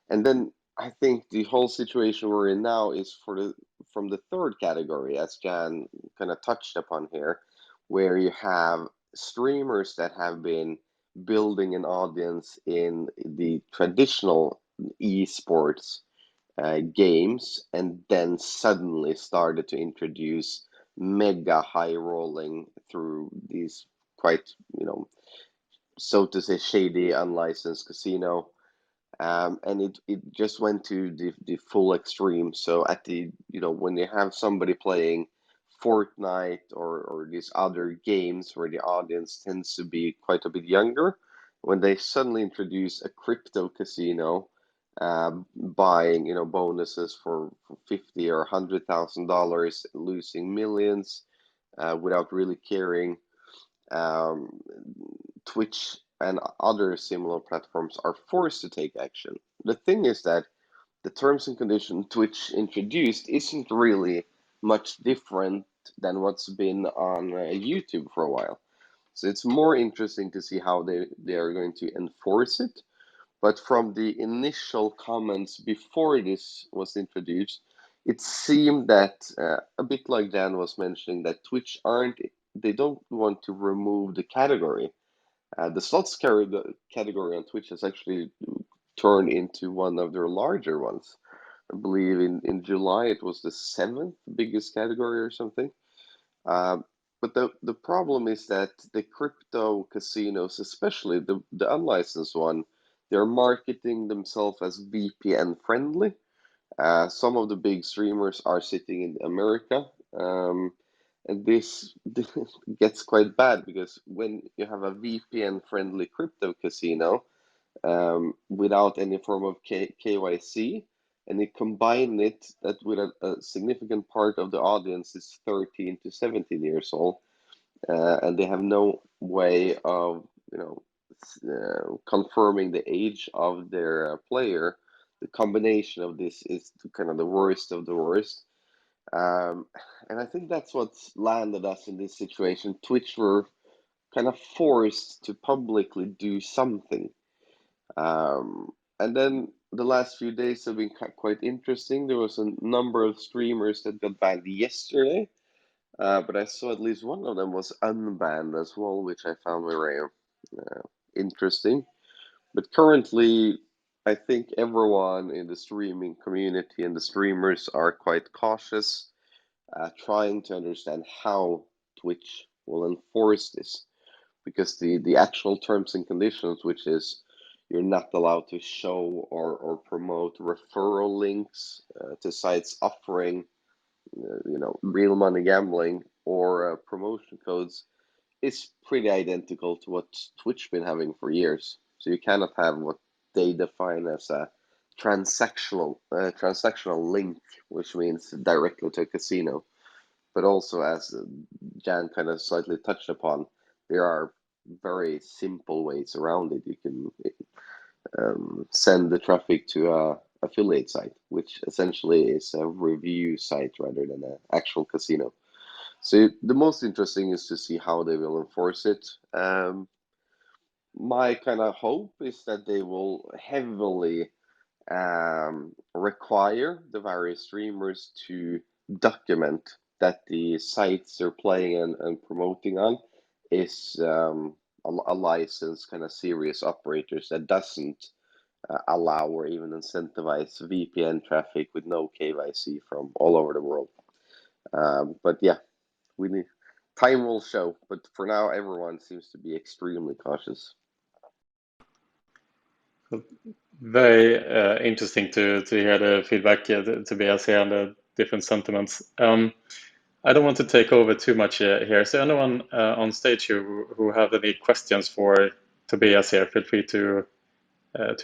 And then I think the whole situation we're in now is from the third category, as Jan kind of touched upon here, where you have streamers that have been building an audience in the traditional esports games, and then suddenly started to introduce mega high rolling through these quite, so to say, shady unlicensed casino. And it just went to the full extreme. So at the, when you have somebody playing Fortnite or these other games where the audience tends to be quite a bit younger, when they suddenly introduce a crypto casino, buying, bonuses for $50,000 or $100,000, losing millions, without really caring. Twitch and other similar platforms are forced to take action. The thing is that the terms and conditions Twitch introduced isn't really much different than what's been on YouTube for a while. So it's more interesting to see how they are going to enforce it. But from the initial comments before this was introduced, it seemed that, a bit like Dan was mentioning, that Twitch they don't want to remove the category. The slots category on Twitch has actually turned into one of their larger ones. I believe in July it was the 7th biggest category or something. But the problem is that the crypto casinos, especially the unlicensed one, they're marketing themselves as VPN friendly. Some of the big streamers are sitting in America, and this gets quite bad, because when you have a VPN friendly crypto casino, without any form of KYC, and you combine that with a significant part of the audience is 13 to 17 years old, and they have no way of confirming the age of their player. The combination of this is kind of the worst of the worst. And I think that's what's landed us in this situation. Twitch were kind of forced to publicly do something. And then the last few days have been quite interesting. There was a number of streamers that got banned yesterday, but I saw at least one of them was unbanned as well, which I found very interesting. But currently, I think everyone in the streaming community and the streamers are quite cautious, trying to understand how Twitch will enforce this. Because the actual terms and conditions, which is you're not allowed to show or promote referral links to sites offering real money gambling or promotion codes, is pretty identical to what Twitch been having for years. So you cannot have what they define as a transactional link, which means directly to a casino. But also, as Jan kind of slightly touched upon, there are very simple ways around it. You can send the traffic to a affiliate site, which essentially is a review site rather than an actual casino. So the most interesting is to see how they will enforce it. My kind of hope is that they will heavily require the various streamers to document that the sites they're playing and promoting on is a licensed kind of serious operators that doesn't allow or even incentivize VPN traffic with no KYC from all over the world. But yeah, time will show. But for now, everyone seems to be extremely cautious. Very interesting to hear the feedback to be as here and the different sentiments. I don't want to take over too much here. So anyone on stage who have any questions for Tobias here, feel free to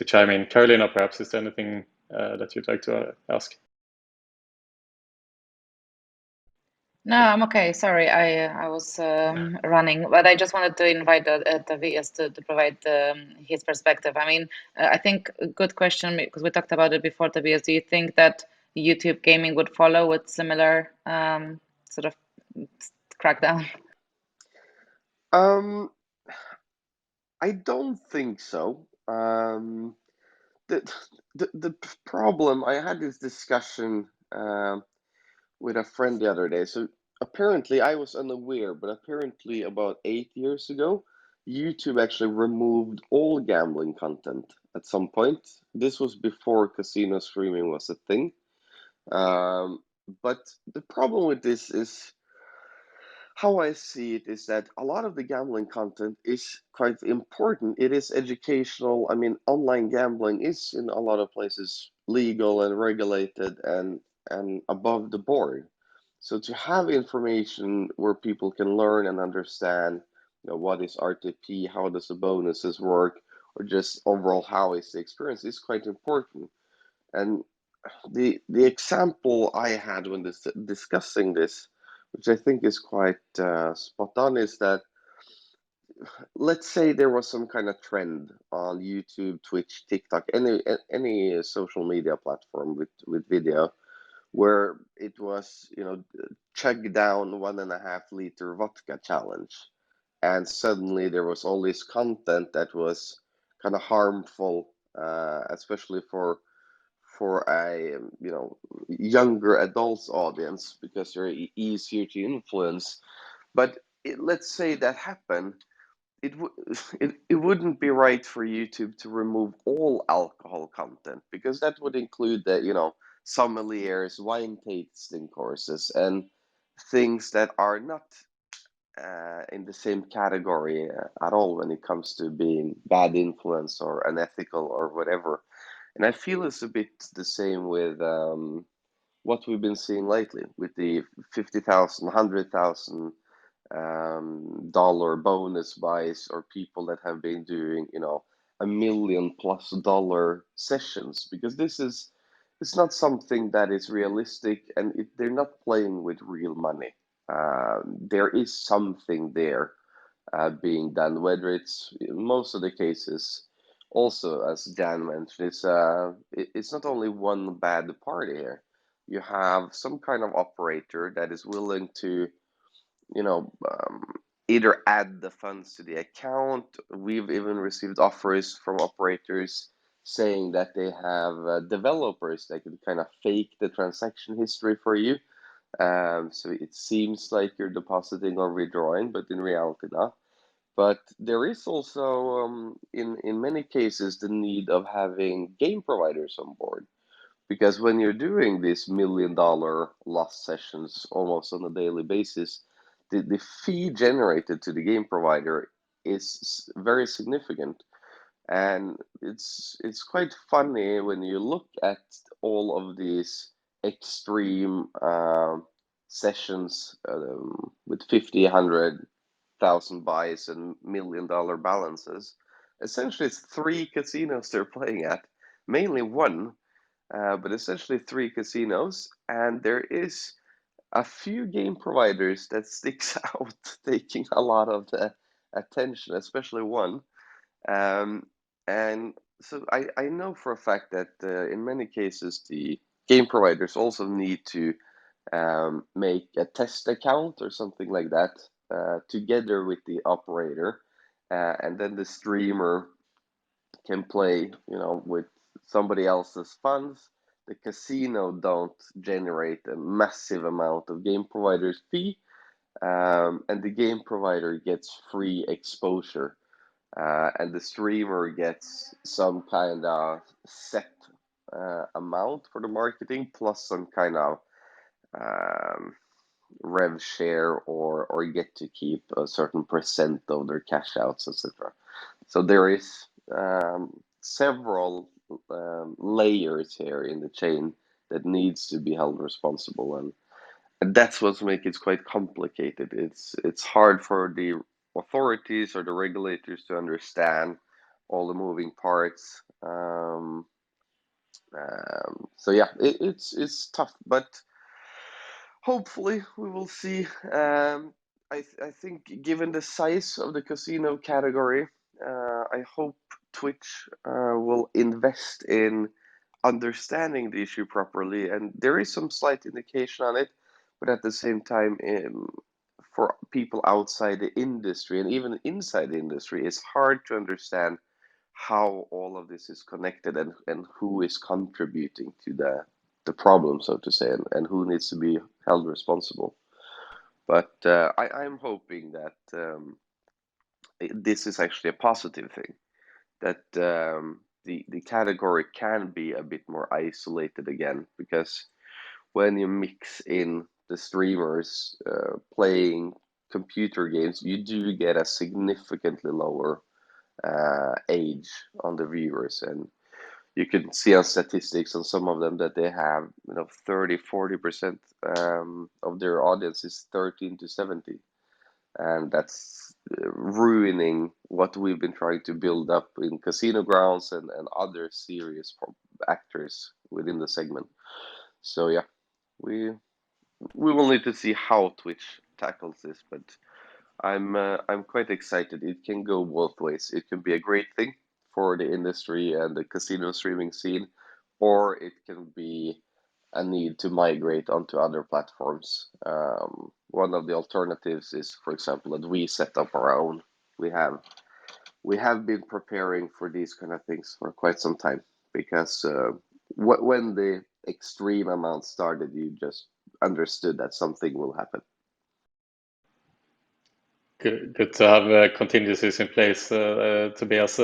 chime in. Karolina, perhaps, is there anything that you'd like to ask? No, I'm okay. Sorry, I was running, but I just wanted to invite Tobias to provide his perspective. I mean, I think a good question, because we talked about it before, Tobias. Do you think that YouTube gaming would follow with similar sort of crackdown? I don't think so. The problem, I had this discussion with a friend the other day. So apparently, I was unaware, but apparently about 8 years ago, YouTube actually removed all gambling content at some point. This was before casino streaming was a thing. But the problem with this is, how I see it is that a lot of the gambling content is quite important. It is educational. I mean, online gambling is in a lot of places legal and regulated and above the board. So to have information where people can learn and understand, what is RTP, how does the bonuses work, or just overall how is the experience, is quite important. And the example I had when discussing this, which I think is quite spot on, is that let's say there was some kind of trend on YouTube, Twitch, TikTok, any social media platform with video, where it was, chug down 1.5 liter vodka challenge, and suddenly there was all this content that was kind of harmful, especially for a younger adults audience, because they're easier to influence. But let's say that happened, it wouldn't be right for YouTube to remove all alcohol content, because that would include the sommeliers, wine tasting courses, and things that are not in the same category at all when it comes to being bad influence or unethical or whatever. And I feel it's a bit the same with what we've been seeing lately with the 50,000, 100,000 dollar bonus buys, or people that have been doing, $1 million+ sessions, because it's not something that is realistic, and they're not playing with real money. There is something there being done, whether it's, in most of the cases, also, as Dan mentioned, it's not only one bad party here. You have some kind of operator that is willing to, either add the funds to the account. We've even received offers from operators saying that they have developers that can kind of fake the transaction history for you. So it seems like you're depositing or withdrawing, but in reality not. But there is also, in many cases, the need of having game providers on board. Because when you're doing these $1 million loss sessions almost on a daily basis, the fee generated to the game provider is very significant. And it's quite funny when you look at all of these extreme sessions with 50, 100,000 buys and $1 million balances. Essentially, it's 3 casinos they're playing at, mainly one, but essentially 3 casinos, and there is a few game providers that sticks out, taking a lot of the attention, especially one. And so I know for a fact that in many cases the game providers also need to make a test account or something like that together with the operator, and then the streamer can play, with somebody else's funds. The casino don't generate a massive amount of game provider's fee, and the game provider gets free exposure, and the streamer gets some kind of set amount for the marketing plus some kind of um, rev share, or get to keep a certain percent of their cash outs, etc. So there is several layers here in the chain that needs to be held responsible, and that's what makes it quite complicated. It's hard for the authorities or the regulators to understand all the moving parts. So yeah, it's tough, but hopefully we will see. I think given the size of the casino category, I hope Twitch will invest in understanding the issue properly, and there is some slight indication on it, but at the same time, for people outside the industry and even inside the industry, it's hard to understand how all of this is connected, and who is contributing to the problem, so to say, and who needs to be held responsible. But I'm hoping that this is actually a positive thing, that the category can be a bit more isolated again, because when you mix in the streamers playing computer games, you do get a significantly lower age on the viewers, and you can see on statistics on some of them that they have 30-40% of their audience is 13 to 70, and that's ruining what we've been trying to build up in casino grounds and other serious actors within the segment. So yeah, we will need to see how Twitch tackles this, but I'm quite excited. It can go both ways. It can be a great thing for the industry and the casino streaming scene, or it can be a need to migrate onto other platforms. One of the alternatives is, for example, that we set up our own. We have been preparing for these kind of things for quite some time, because when the extreme amount started, you just understood that something will happen. Good to have contingencies in place, Tobias.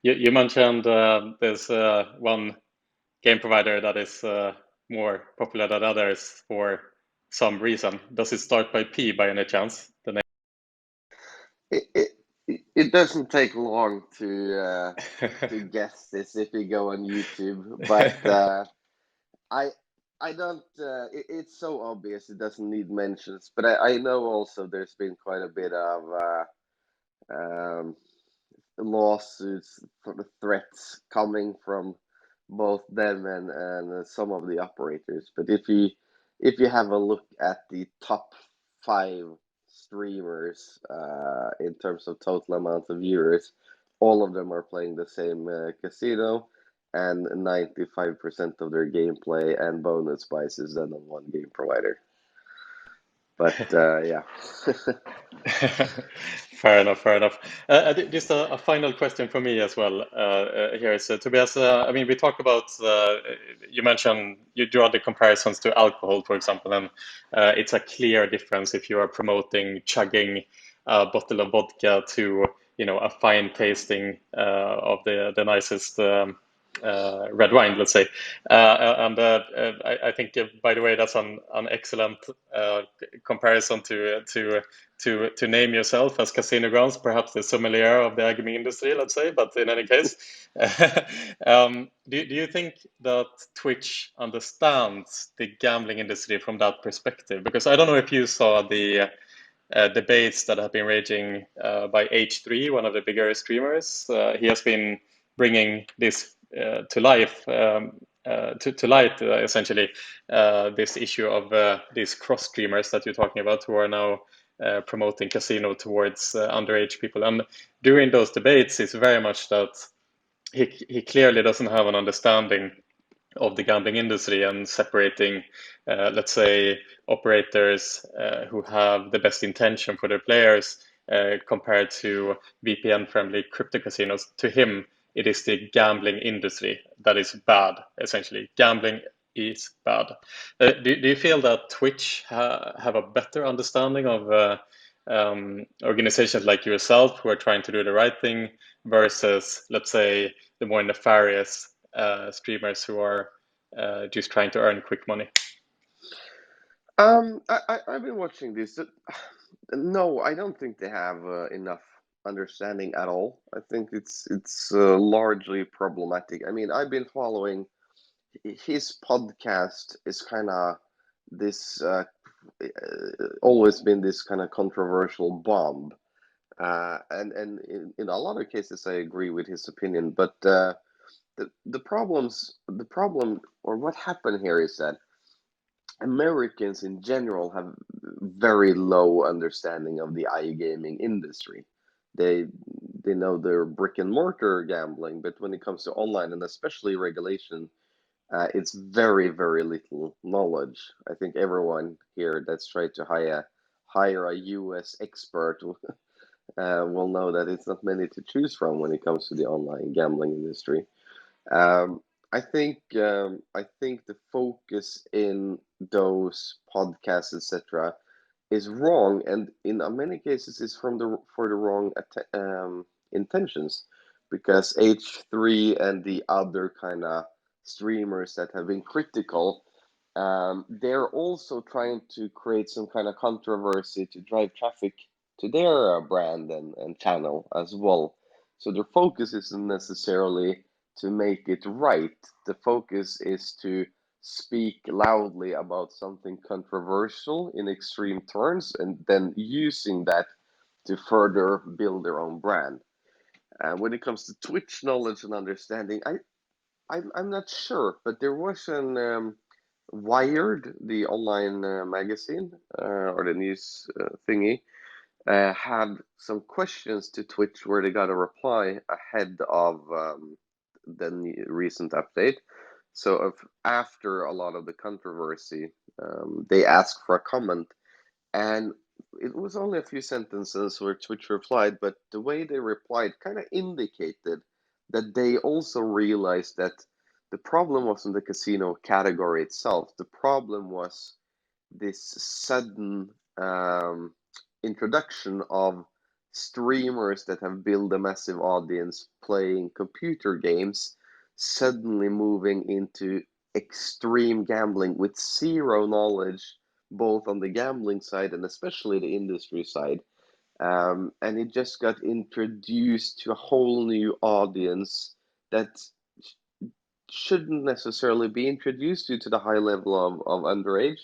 You mentioned there's one game provider that is more popular than others for some reason. Does it start by P by any chance? The name? It doesn't take long to guess this if you go on YouTube, but I don't. It's so obvious it doesn't need mentions. But I know also there's been quite a bit of lawsuits, threats coming from both them and some of the operators. But if you have a look at the top 5 streamers in terms of total amount of viewers, all of them are playing the same casino, and 95% of their gameplay and bonus buys is done on one game provider. But yeah. Fair enough, fair enough. Just a final question for me as well here. So Tobias, I mean, we talk about, you mentioned, you draw the comparisons to alcohol, for example, and it's a clear difference if you are promoting chugging a bottle of vodka to, you know, a fine tasting of the nicest red wine, let's say. I think, by the way, that's an excellent comparison to name yourself as Casino Grounds, perhaps the sommelier of the iGaming industry, let's say. But in any case, do you think that Twitch understands the gambling industry from that perspective? Because I don't know if you saw the debates that have been raging by H3, one of the bigger streamers. He has been bringing this to life, to light, essentially, this issue of these cross streamers that you're talking about, who are now promoting casino towards underage people. And during those debates, it's very much that he clearly doesn't have an understanding of the gambling industry and separating, let's say, operators who have the best intention for their players compared to VPN-friendly crypto casinos. To him, it is the gambling industry that is bad, essentially. Gambling is bad. Do you feel that Twitch have a better understanding of organizations like yourself who are trying to do the right thing versus, let's say, the more nefarious streamers who are just trying to earn quick money? I've been watching this. No, I don't think they have enough understanding at all. I think it's largely problematic. I mean, I've been following his podcast. Is kind of this always been this kind of controversial bomb, and in a lot of cases I agree with his opinion. But the problem or what happened here is that Americans in general have very low understanding of the iGaming industry. They they know their brick and mortar gambling, but when it comes to online and especially regulation, it's very little knowledge. I think everyone here that's tried to hire a US expert will know that it's not many to choose from when it comes to the online gambling industry. Um, I think the focus in those podcasts, etc., is wrong, and in many cases is from the for the wrong intentions, because H3 and the other kind of streamers that have been critical, they're also trying to create some kind of controversy to drive traffic to their brand and channel as well. So their focus isn't necessarily to make it right. The focus is to speak loudly about something controversial in extreme terms and then using that to further build their own brand. When it comes to Twitch knowledge and understanding, I'm not sure, but there was an Wired, the online magazine or the news thingy, had some questions to Twitch where they got a reply ahead of the recent update. So after a lot of the controversy, they asked for a comment, and it was only a few sentences where Twitch replied, but the way they replied kind of indicated that they also realized that the problem wasn't the casino category itself. The problem was this sudden introduction of streamers that have built a massive audience playing computer games suddenly moving into extreme gambling with zero knowledge both on the gambling side and especially the industry side. And it just got introduced to a whole new audience that shouldn't necessarily be introduced due to the high level of underage,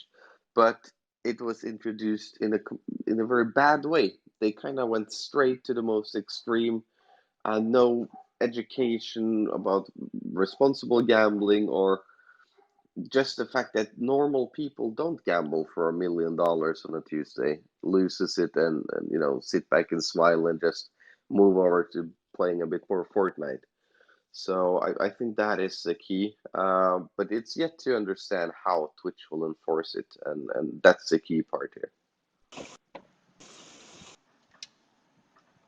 but it was introduced in a very bad way. They kind of went straight to the most extreme, no education about responsible gambling or just the fact that normal people don't gamble for $1 million on a Tuesday, loses it and sit back and smile and just move over to playing a bit more Fortnite. So I think that is the key, but it's yet to understand how Twitch will enforce it, and that's the key part here.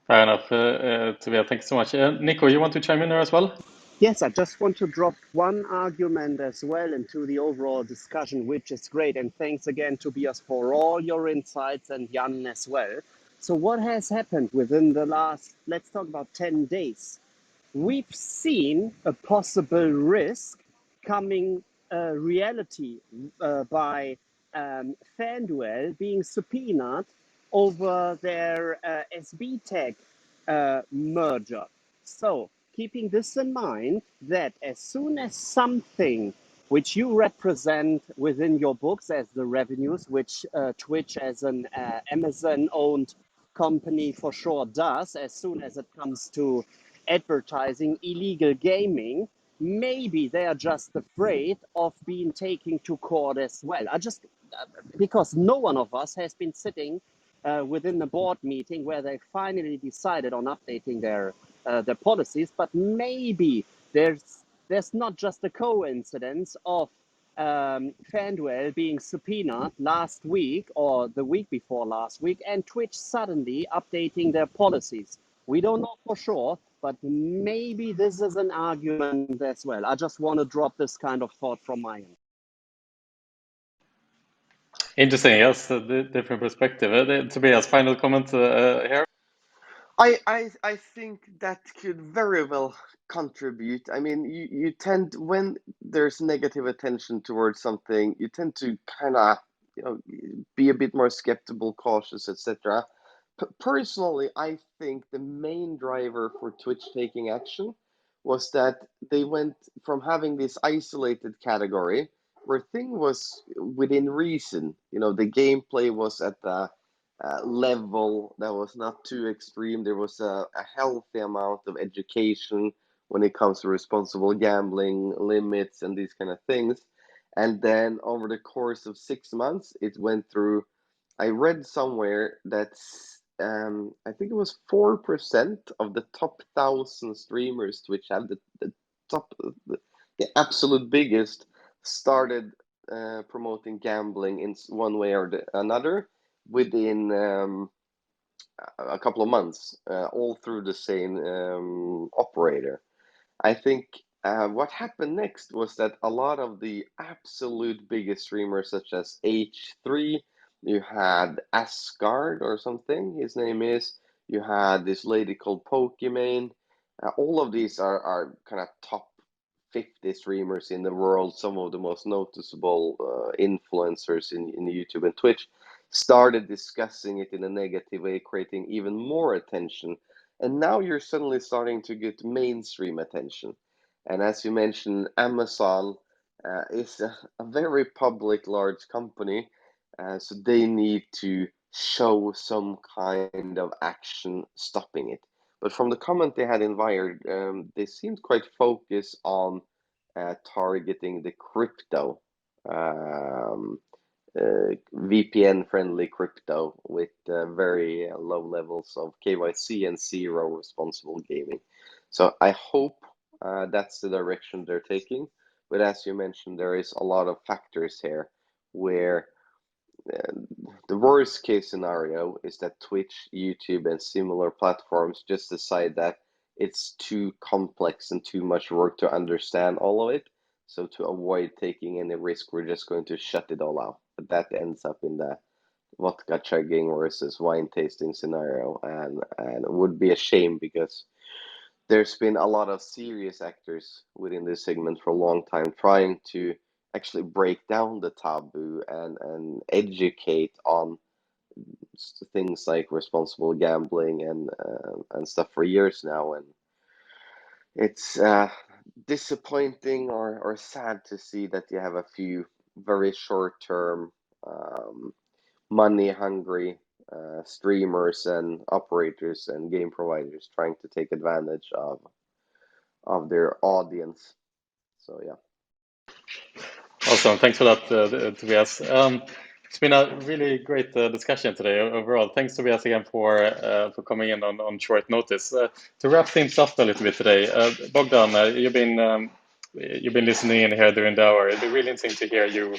Fair enough, Tobias. Thank you so much. Nico, you want to chime in there as well? Yes, I just want to drop one argument as well into the overall discussion, which is great. And thanks again, Tobias, for all your insights, and Jan as well. So, what has happened within the last, let's talk about 10 days? We've seen a possible risk coming reality by FanDuel being subpoenaed over their SB Tech merger. So, keeping this in mind, that as soon as something which you represent within your books as the revenues, which Twitch as an Amazon owned company for sure does, as soon as it comes to advertising illegal gaming, maybe they are just afraid of being taken to court as well. Because no one of us has been sitting within the board meeting where they finally decided on updating their policies, but maybe there's not just a coincidence of FanDuel being subpoenaed last week or the week before last week, and Twitch suddenly updating their policies. We don't know for sure, but maybe this is an argument as well. I just want to drop this kind of thought from my end. Interesting. Yes, a different perspective. Tobias, final comment here. I think that could very well contribute. I mean, you tend, when there's negative attention towards something, you tend to kind of, be a bit more skeptical, cautious, etc. Personally, I think the main driver for Twitch taking action was that they went from having this isolated category where thing was within reason. The gameplay was at the level that was not too extreme. There was a healthy amount of education when it comes to responsible gambling, limits, and these kind of things. And then over the course of 6 months, it went through. I read somewhere that I think it was 4% of the top 1,000 streamers Twitch have, the top, the absolute biggest, started promoting gambling in one way or another within a couple of months, all through the same operator. I think what happened next was that a lot of the absolute biggest streamers, such as H3, you had Asgard or something, his name is, you had this lady called Pokimane. All of these are kind of top 50 streamers in the world, some of the most noticeable influencers in YouTube and Twitch, started discussing it in a negative way, creating even more attention. And now you're suddenly starting to get mainstream attention. And as you mentioned, Amazon is a very public, large company, so they need to show some kind of action stopping it. But from the comment they had in Wired, they seemed quite focused on targeting the crypto, VPN-friendly crypto with very low levels of KYC and zero responsible gaming. So I hope that's the direction they're taking. But as you mentioned, there is a lot of factors here where the worst case scenario is that Twitch, YouTube, and similar platforms just decide that it's too complex and too much work to understand all of it. So to avoid taking any risk, we're just going to shut it all out. But that ends up in the vodka chugging versus wine tasting scenario, and it would be a shame because there's been a lot of serious actors within this segment for a long time trying to actually break down the taboo and educate on things like responsible gambling and stuff for years now, and it's disappointing or sad to see that you have a few very short-term money-hungry streamers and operators and game providers trying to take advantage of their audience. So yeah. Awesome. Thanks for that, Tobias. It's been a really great discussion today overall. Thanks, Tobias, again for coming in on short notice. To wrap things up a little bit today, Bogdan, you've been listening in here during the hour. It'd be really interesting to hear you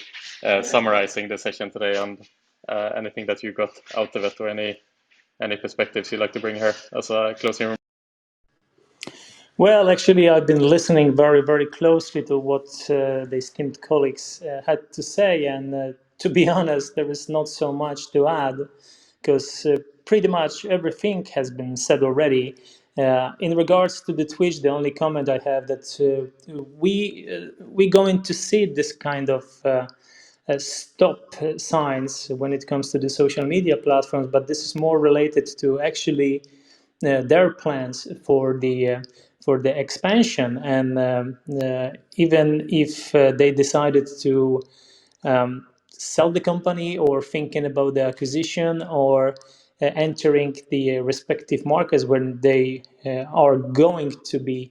summarizing the session today anything that you got out of it, or any perspectives you'd like to bring here as a closing remark? Well, actually, I've been listening very, very closely to what the esteemed colleagues had to say, and to be honest, there is not so much to add, because pretty much everything has been said already. In regards to the Twitch, the only comment I have that we're going to see this kind of stop signs when it comes to the social media platforms, but this is more related to actually their plans for the expansion, and even if they decided to sell the company, or thinking about the acquisition, or entering the respective markets when they are going to be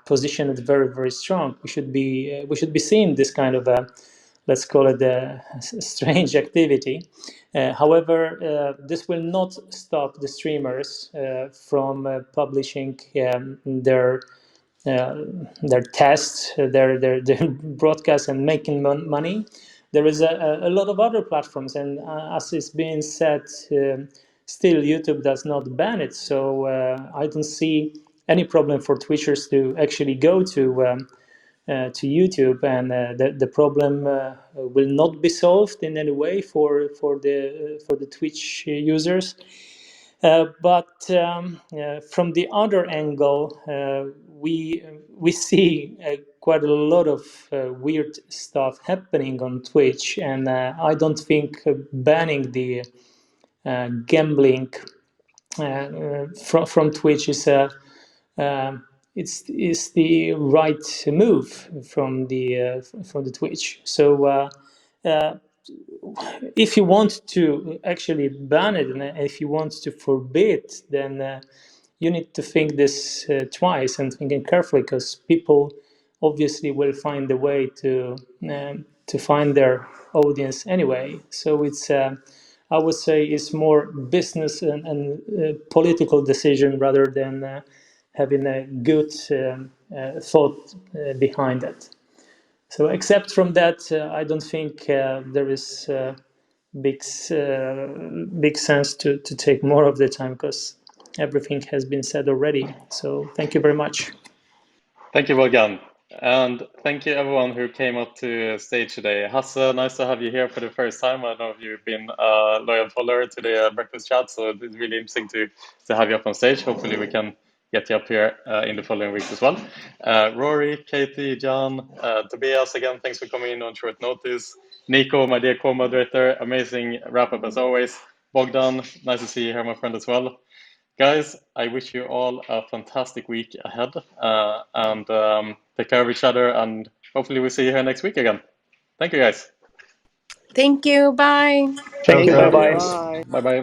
positioned very, very strong. We should be seeing this kind of let's call it a strange activity. However, this will not stop the streamers from publishing their tests, their broadcasts, and making money. There is a lot of other platforms, and as is being said, still YouTube does not ban it. So I don't see any problem for Twitchers to actually go to YouTube, and the problem will not be solved in any way for the Twitch users. But from the other angle, we see quite a lot of weird stuff happening on Twitch, and I don't think banning the gambling from Twitch is it's the right move from the Twitch. So if you want to actually ban it, and if you want to forbid, then you need to think this twice and thinking carefully, because people obviously will find a way to find their audience anyway. So it's I would say it's more business and political decision, rather than having a good thought behind it. So except from that, I don't think there is big sense to take more of the time, because everything has been said already. So thank you very much. Thank you, Wolfgang. And thank you everyone who came up to stage today. Hasse, nice to have you here for the first time. I know you've been a loyal follower to the breakfast chat, so it's really interesting to have you up on stage. Hopefully we can get you up here in the following weeks as well. Rory, Katie, John, Tobias, again, thanks for coming in on short notice. Nico, my dear co-moderator, amazing wrap-up as always. Bogdan, nice to see you here, my friend, as well. Guys, I wish you all a fantastic week ahead, and take care of each other, and hopefully we'll see you here next week again. Thank you, guys. Thank you. Bye. Thank you. Ciao, ciao. Bye-bye. Bye. Bye-bye.